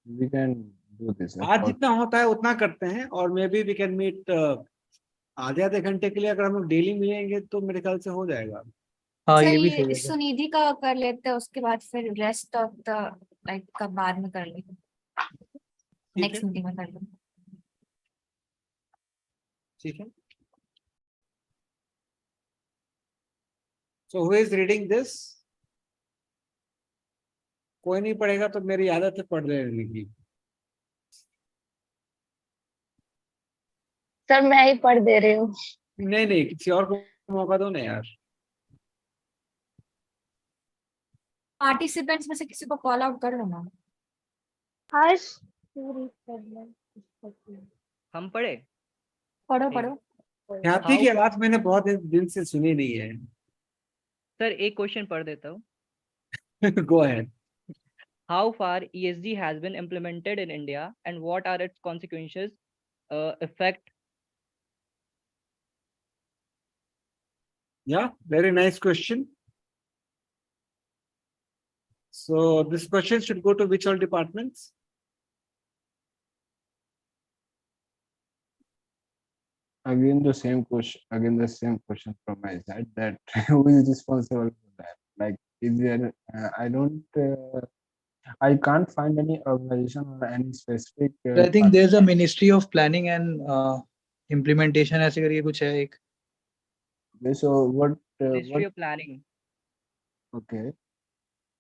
We can do this. आज जितना होता है उतना करते हैं, और maybe we can meet आधे आधे घंटे के लिए, अगर हम लोग डेली मिलेंगे तो मेरे ख्याल से हो जाएगा। हाँ सर ये भी ये सही है। सुनिधि का कर लेते हैं, उसके बाद फिर रेस्ट ऑफ द लाइक का बाद में कर लेंगे, नेक्स्ट मीटिंग में कर लेंगे। ठीक है, so who is reading this? कोई नहीं पढ़ेगा तो मेरी आदत है पढ़ लेने की। सर मैं ही पढ़ दे रही हूँ। नहीं नहीं, किसी और को मौका दो ना यार। पार्टिसिपेंट्स में से किसी को कॉल आउट कर लो ना। हर्ष पूरी कर ले। हम पढ़े। पढ़ो ठीक। पढ़ो। ख्याति की आवाज मैंने बहुत दिन से सुनी नहीं है। सर एक क्वेश्चन पढ़ देता हूँ। Go ahead. How far ESG has been implemented in India and what are its consequences, effect? Yeah, very nice question. So this question should go to which all departments? Again the same question from my side, that who is responsible for that? Like, is there I can't find any organization or any specific I think there's a Ministry of Planning and Implementation ऐसे करके कुछ है एक. so what Ministry of Planning. okay,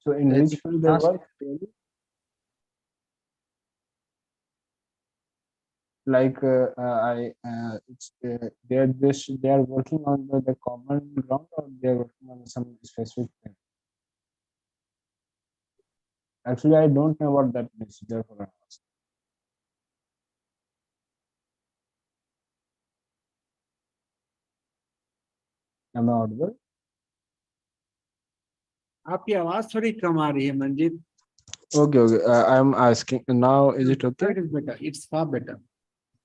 so in I which think field they last- work really? Like they are working on the common ground, or they are working on some specific thing? Actually, I don't know what that means, therefore I'm asking. Am I audible? आपकी आवाज थोड़ी कम आ रही है Manjeet. Okay, I'm asking now, is it okay? It is better. It's far better.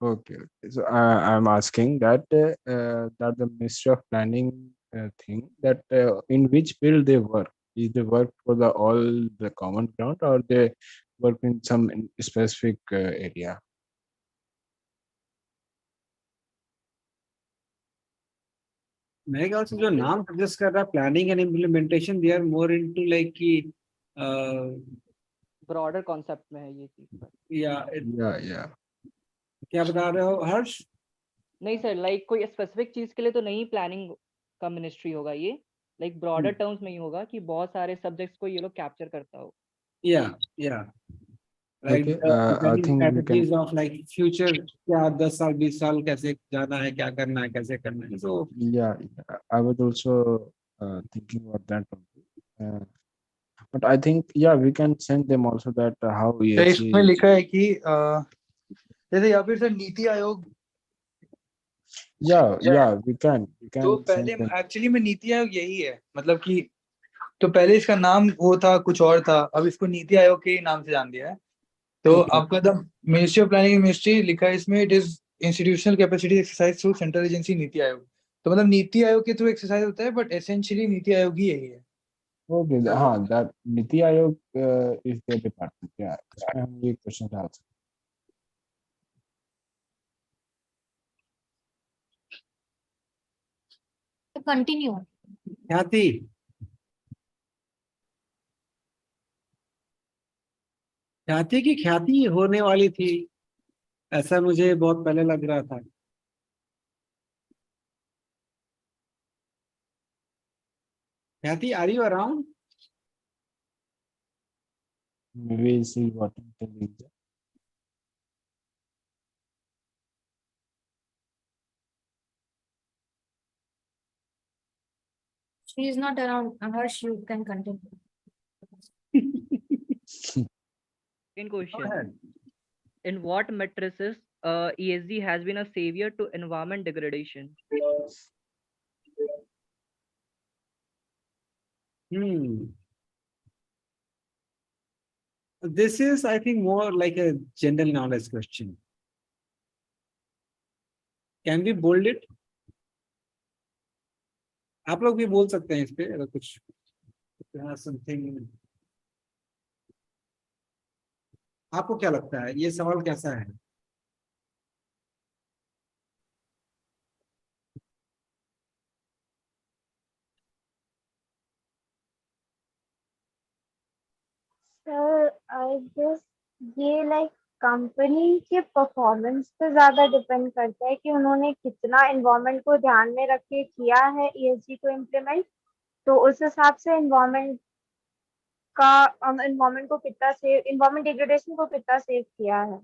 Okay. So I'm asking that that the Ministry of Planning thing, that in which field they work? Is they work for all the common ground, or they work in some specific area? मेरे ख्याल से जो नाम suggest कर रहा है planning and implementation, they are more into like कि broader concept में है ये चीज। Yeah. क्या बता रहे हो हर्ष? नहीं सर, लाइक कोई स्पेसिफिक चीज के लिए तो नहीं प्लानिंग का मिनिस्ट्री होगा ये, लाइक ब्रॉडर टर्म्स में ही होगा कि बहुत सारे सब्जेक्ट्स को ये लोग कैप्चर करता हो। या like Okay, I think we can. Strategies of like future, क्या 10 साल 20 साल कैसे जाना है, क्या करना है, कैसे करना है। सो Yeah, I was also thinking about that only. But I think, yeah, we can send them also that how ESG. इसमें लिखा है कि जैसे या फिर sir NITI Aayog. Yeah, we can तो send पहले them. एक्चुअली में नीति आयोग यही है, मतलब कि तो पहले इसका नाम वो था कुछ और था, अब इसको नीति आयोग के नाम से जान दिया है. तो Okay. आपका the ministry of planning ministry लिखा है इसमें, it is institutional capacity exercise through central agency NITI Aayog. तो मतलब नीति आयोग के थ्रू एक्सरसाइज होता है, बट एसेंशियली नीति आयोग ही यही है. Okay, that Niti Aayog is their department. Yeah, इसमें हम ये क्वेश्चन डाल सकते तो कंटिन्यू। ख्याति, ख्याति की ख्याति होने वाली थी, ऐसा मुझे बहुत पहले लग रहा था। ख्याति, आर यू अराउंड? हैं. Maybe see what the reason. She is not around. Harsh, you can continue. Second question. In what matrices ESG has been a savior to environment degradation? This is, I think, more like a general knowledge question. Can we bold it? आप लोग भी बोल सकते हैं इस पे अगर कुछ समथिंग। आपको क्या लगता है ये सवाल कैसा है? सर आई गेस ये लाइक कंपनी के परफॉर्मेंस पे ज्यादा डिपेंड करता है कि उन्होंने कितना एनवायरनमेंट को ध्यान में रख के किया है ईएसजी को इम्प्लीमेंट. तो उस हिसाब से एनवायरनमेंट को कितना सेव, एनवायरनमेंट डिग्रेडेशन को कितना सेव किया है.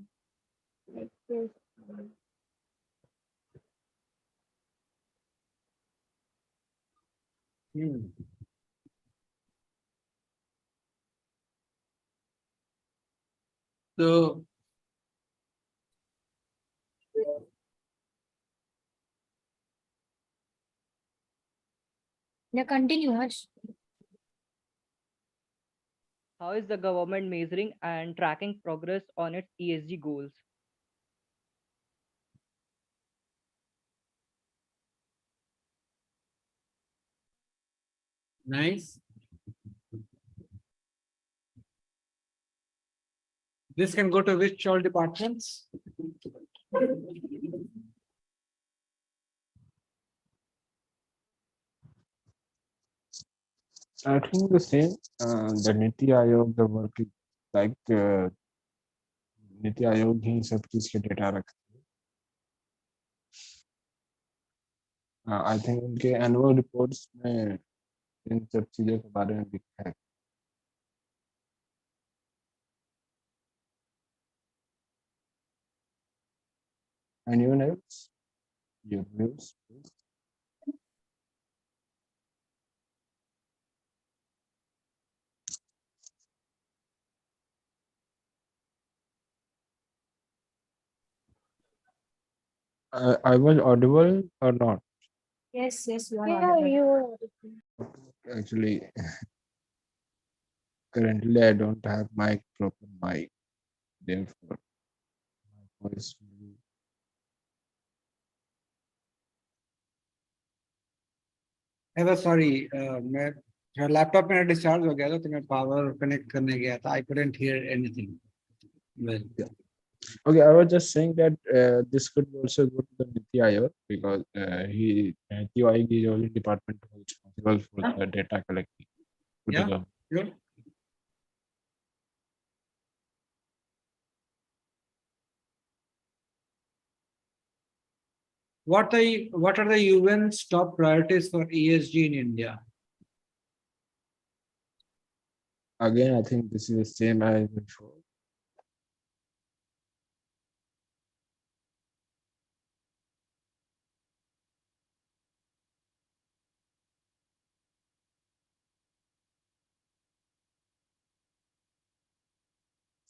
तो Yeah, continue, Harsh. How is the government measuring and tracking progress on its ESG goals? nice. This can go to which all departments? I think the same. The Niti Aayog, the work is like NITI Aayog ही सब चीज के data रखते हैं। I think उनके annual reports में इन सब चीजों के बारे में लिखा है। Anyone else? Your views, please. I was audible or not? Yes, you are Yeah, audible. you. Actually, currently I don't have my proper mic, therefore my voice will be. Sorry मैं laptop मेरा discharge हो गया था तो मैं power connect करने गया था I couldn't hear anything well Okay, I was just saying that this could also go to the Niti Aayog because Niti Aayog is the only department responsible for the data collecting. To the Yeah. government. Sure. What are the UN's top priorities for ESG in India? Again, I think this is the same as before.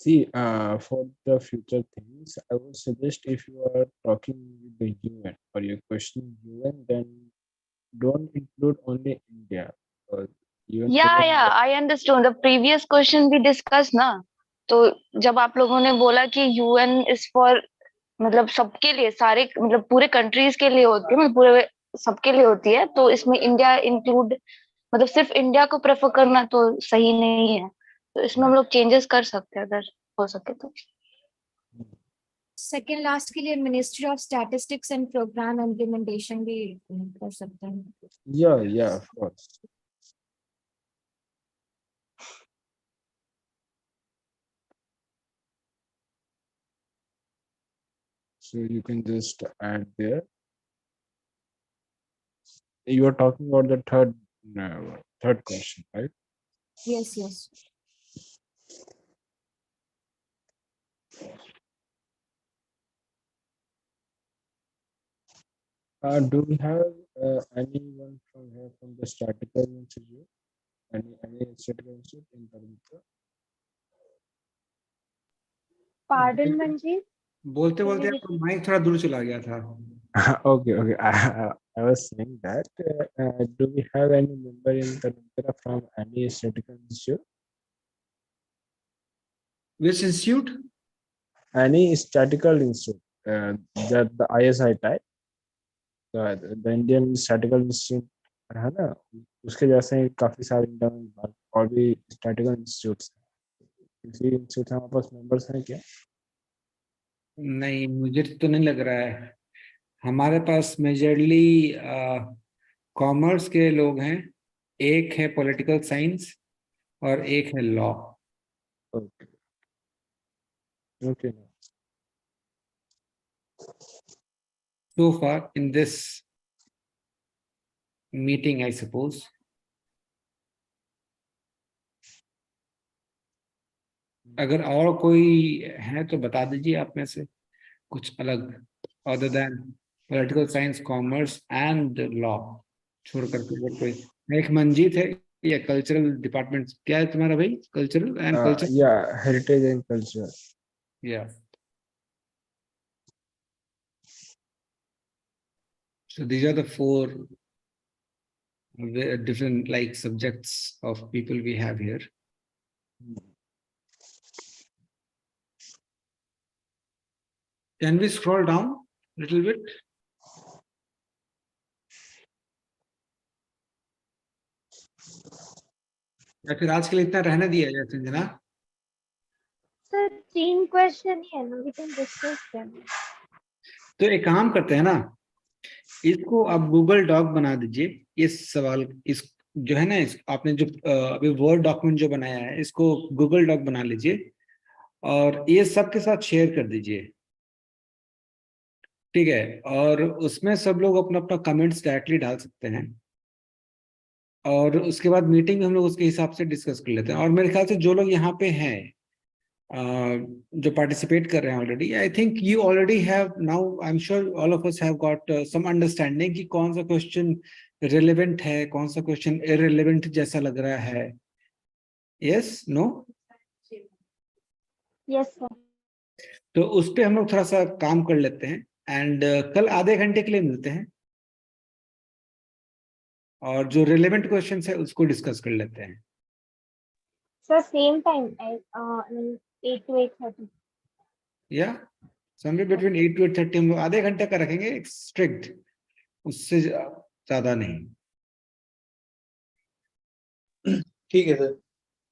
See, for the future things, I would suggest if you are talking with the UN or you're questioning UN, then don't include only India. Because UN या I understood the previous question भी discuss ना। तो जब आप लोगों ने बोला कि यूएन इज फॉर मतलब सबके लिए सारे मतलब पूरे कंट्रीज के लिए होती है मतलब पूरे सबके लिए होती है तो इसमें इंडिया इंक्लूड मतलब सिर्फ इंडिया को प्रेफर करना तो सही नहीं है। तो इसमें हम लोग चेंजेस कर सकते हैं अगर हो सके तो। सेकेंड लास्ट के लिए ministry of statistics and programme implementation भी कर सकते हैं। yeah, of course. So you can just add there. You are talking about the third question, right? Yes. Do we have anyone from here from the Statistical Institute? Any statistical institute in Tarumitra? Pardon, Manjeet? बोलते बोलते आपका mic थोड़ा दूर चला गया था। Okay. I was saying that do we have any member in Tarumitra from any statistical institute? Which institute? Any statistical institute, the ISI type, the Indian Statistical Institute है ना, उसके जैसे ही काफी सारे इंडियन और भी स्टैटिकल इंस्टीट्यूट्स किसी institute हमारे पास मेंबर्स हैं क्या? नहीं मुझे तो नहीं लग रहा है। हमारे पास मेजरली कॉमर्स के लोग हैं, एक है पॉलिटिकल साइंस और एक है law. Okay. So far in this meeting, I suppose. अगर और कोई है तो बता दीजिए आप में से कुछ अलग other than political science, commerce and law छोड़ करके कोई एक मंजीत है, ये कल्चरल डिपार्टमेंट, क्या है तुम्हारा भाई? Cultural and culture, Yeah, heritage and culture. या so these are the four different like subjects of people we have here. Can we scroll down a little bit? या फिर आज के लिए इतना रहने दिया जाए संजना? सर 3 क्वेश्चन ही है ना, वी कैन डिस्कस देम। तो एक काम करते हैं ना, इसको आप गूगल डॉक बना दीजिए, इस सवाल इस जो है ना, इस आपने जो अभी वर्ड डॉक्यूमेंट जो बनाया है, इसको गूगल डॉक बना लीजिए और ये सबके साथ शेयर कर दीजिए, ठीक है? और उसमें सब लोग अपना अपना कमेंट्स डायरेक्टली डाल सकते हैं और उसके बाद मीटिंग में हम लोग उसके हिसाब से डिस्कस कर लेते हैं। और मेरे ख्याल से जो लोग यहाँ पे हैं जो पार्टिसिपेट कर रहे हैं already, I think you already have now, I am sure all of us have got some understanding कि कौन सा क्वेश्चन रिलेवेंट है, कौन सा क्वेश्चन इररिलेवेंट जैसा लग रहा है। Yes, no? Yes sir. तो उस पे हम लोग थोड़ा सा काम कर लेते हैं एंड कल आधे घंटे के लिए मिलते हैं और जो रिलेवेंट क्वेश्चन है उसको डिस्कस कर लेते हैं। Sir same time 8 to 8:30। या समवेयर बिटवीन 8 to 8:30 हम लोग आधे घंटे का रखेंगे, स्ट्रिक्ट, उससे ज्यादा नहीं। ठीक है सर।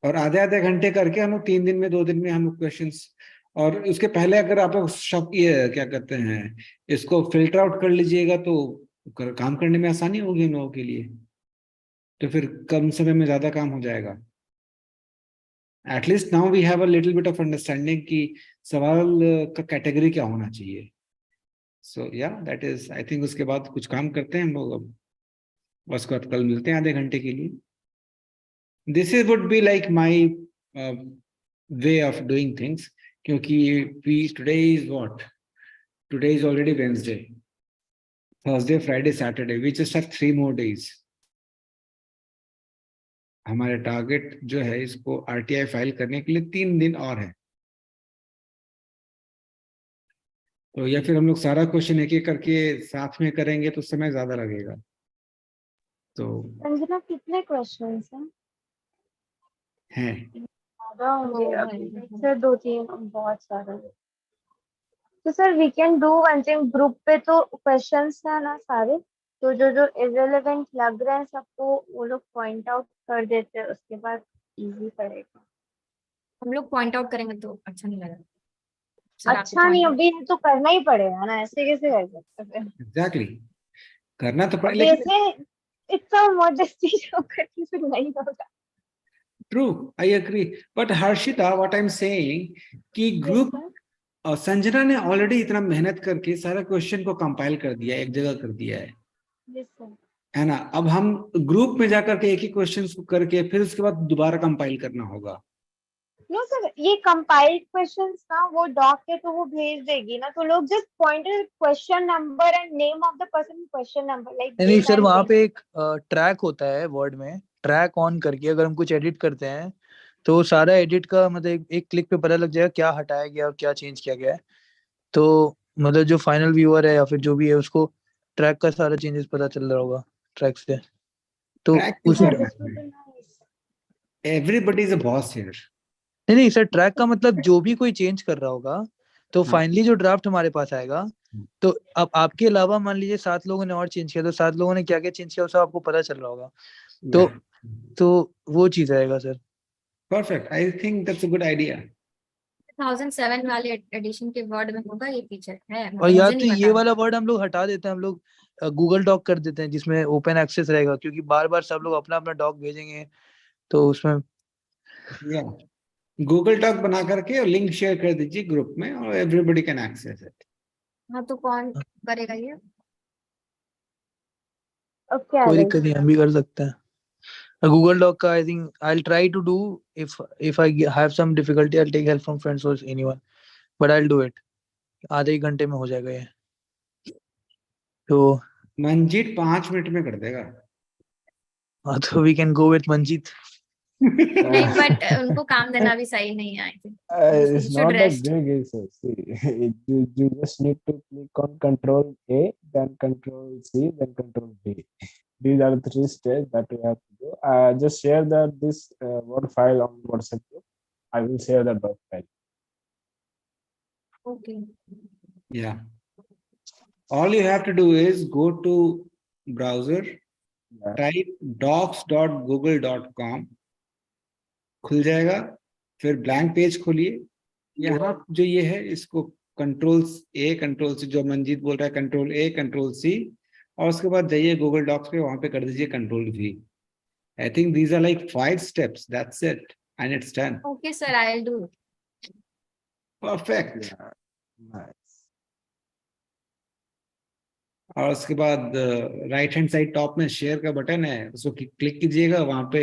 और आधे आधे घंटे करके हम लोग 3 दिन में 2 दिन में हम लोग क्वेश्चंस, और उसके पहले अगर आप लोग शक ये क्या कहते हैं, इसको फिल्टर आउट कर लीजिएगा तो काम करने में आसानी होगी हम लोगों के लिए, तो फिर कम समय में ज्यादा काम हो जाएगा। At least now we have a little bit of understanding कि सवाल का कैटेगरी क्या होना चाहिए। सो या दैट इज, आई थिंक उसके बाद कुछ काम करते हैं हम लोग अब, उसके बाद कल मिलते हैं आधे घंटे के लिए। This is would be like my way of doing things, क्योंकि we today is what, today is already Wednesday, Thursday, Friday, Saturday, we just have 3 more days। हमारे टारगेट जो है इसको आरटीआई फाइल करने के लिए 3 दिन और है, तो या फिर हम लोग सारा क्वेश्चन एक एक करके साथ में करेंगे तो समय ज्यादा लगेगा। तो संजना कितने क्वेश्चंस हैं? हैं ज्यादा होंगे वो अभी है। सर, 2-3 बहुत सारे। तो sir we can do one thing, group पे तो क्वेश्चंस है ना सारे, तो जो जो इररिलेवेंट लग रहे हैं सबको वो लोग पॉइंट आउट कर देते हैं, उसके बाद इजी पड़ेगा। हम लोग पॉइंट आउट करेंगे तो अच्छा नहीं लगेगा। सर आपको अच्छा नहीं, point out- अभी तो करना ही पड़ेगा ना, ऐसे कैसे कर सकते हैं? एग्जैक्टली, करना तो पड़े, अब लेकिन ऐसे इतना मॉडेस्टी शो करके फिर नहीं होगा। True, I agree, but Harshita what I am saying कि Yes, ग्रुप, sir. और संजना ने ऑलरेडी इतना मेहनत करके सारा क्वेश्चन को कंपाइल कर दिया, एक जगह कर दिया Yes, sir. है ना? अब हम ग्रुप में जाकर के एक ही क्वेश्चन को करके फिर उसके बाद दोबारा कंपाइल करना होगा। नो सर, ये कंपाइल्ड क्वेश्चंस ना वो डॉक है तो वो भेज देगी ना, तो लोग just pointed question number and name of the person, question number like नहीं सर, वहाँ पे एक ट्रैक होता है वर्ड में, ट्रैक ऑन करके अगर हम कुछ एडिट करते हैं तो सारा एडिट का मतलब एक क्लिक पे पता लग जाएगा क्या हटाया गया और क्या चेंज किया गया है। तो मतलब जो फाइनल व्यूअर है या फिर जो भी है उसको ट्रैक का सारा चेंजेस पता चल रहा होगा ट्रैक से। तो ट्रैक क्यों उसी करना है? Everybody is a boss here. नहीं सर, ट्रैक का मतलब जो भी कोई चेंज कर रहा होगा तो हाँ। फाइनली जो ड्राफ्ट हमारे पास आएगा, तो अब आपके अलावा मान लीजिए 7 लोगों ने और चेंज किया, तो 7 लोगों ने क्या क्या चेंज किया वो सब आपको पता चल रहा होगा। तो वो चीज आएगा sir. Perfect, I think that's a good idea. 2007 वाले एडिशन के वर्ड में होगा ये फीचर है, और या मुझे तो नहीं ये पता। वाला वर्ड हम लोग हटा देते हैं, हम लोग गूगल डॉक कर देते हैं जिसमें ओपन एक्सेस रहेगा, क्योंकि बार बार सब लोग अपना अपना डॉक भेजेंगे तो उसमें। या गूगल डॉक बना करके और लिंक शेयर कर दीजिए ग्रुप में और एवरीबडी कैन एक्सेस इट। हाँ तो कौन करेगा ये? ओके कोई दिक्कत नहीं, हम भी कर सकते हैं गूगल डॉक का। I think I will try to do, if I have some difficulty I will take help from friends और anyone, but I will do it. आधे एक घंटे में हो जाएगा ये। तो मंजीत 5 मिनट में कर देगा। So we can go with Manjeet. नहीं बट उनको काम देना भी सही नहीं है I think It's should not a rest. big issue. See, you just need to click on Control A, then Control C, then Control V. These are the 3 steps that we have to do. Just share this Word file on WhatsApp group. I will share the Word file. Okay. Yeah. All you have to do is go to browser, Yeah. type docs.google.com, खुल जाएगा. फिर blank page खोलिए. यहाँ जो ये है इसको Control-A, Control-C, जो मंजीत बोल रहा है Control-A, Control-C, और उसके बाद जाइए गूगल डॉक्स पे, वहां पे कर दीजिए Control-V. I think these are like 5 steps. That's it, and it's done. Okay, sir, I'll do it. Perfect. Yeah. Nice. और उसके बाद राइट हैंड साइड टॉप में शेयर का बटन है, उसको क्लिक कीजिएगा. वहां पे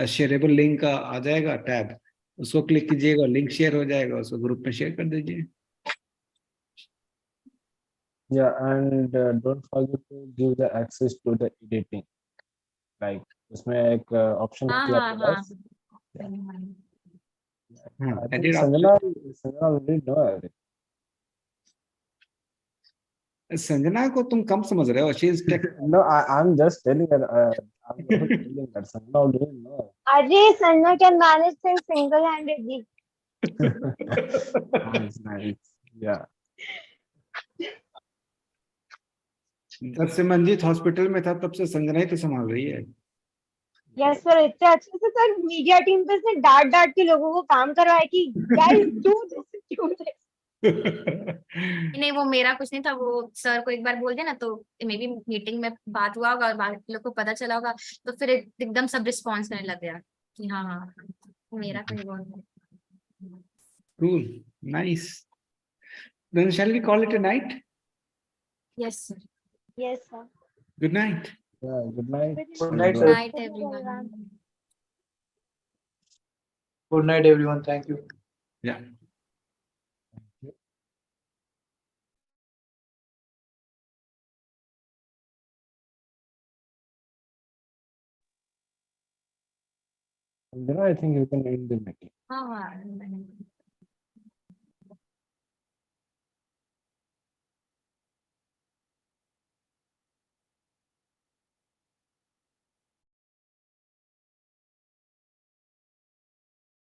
शेयरेबल लिंक का आ जाएगा टैब, उसको क्लिक कीजिएगा, लिंक शेयर हो जाएगा, उसको ग्रुप में शेयर कर दीजिए. Yeah, and don't forget to give the access to the editing. Like उसमें एक option हाँ होती है हाँ आपके हाँ. पास. I think edit Sanjana option. already know everything. Sanjana को तुम कम समझ रहे हो. She is take. No, I'm just telling her. I'm also telling that Sanjana already know. Ajay, Sanna can manage things single-handedly. Nice, nice. Yeah. जब से Manjeet hospital में था तब से संजना ही तो संभाल रही है. Yes, sir. इतने अच्छे से सर मीडिया टीम पे से डांट के लोगों को काम करवाया कि guys do this. नहीं वो मेरा कुछ नहीं था, वो सर को एक बार बोल दिया ना तो मे बी मीटिंग में बात हुआ होगा और बाकी लोग को पता चला होगा, तो फिर एकदम सब रिस्पॉन्स करने लग गया कि हाँ हाँ मेरा कोई वो नहीं. Cool. Nice. Then shall we call it a night? Yes sir. Yes, sir. Good night. Yeah. Good night. Good And night, Good sir. night everyone. Good night, everyone. Thank you. Yeah. Sanjana, I think you can end the meeting. हाँ हाँ.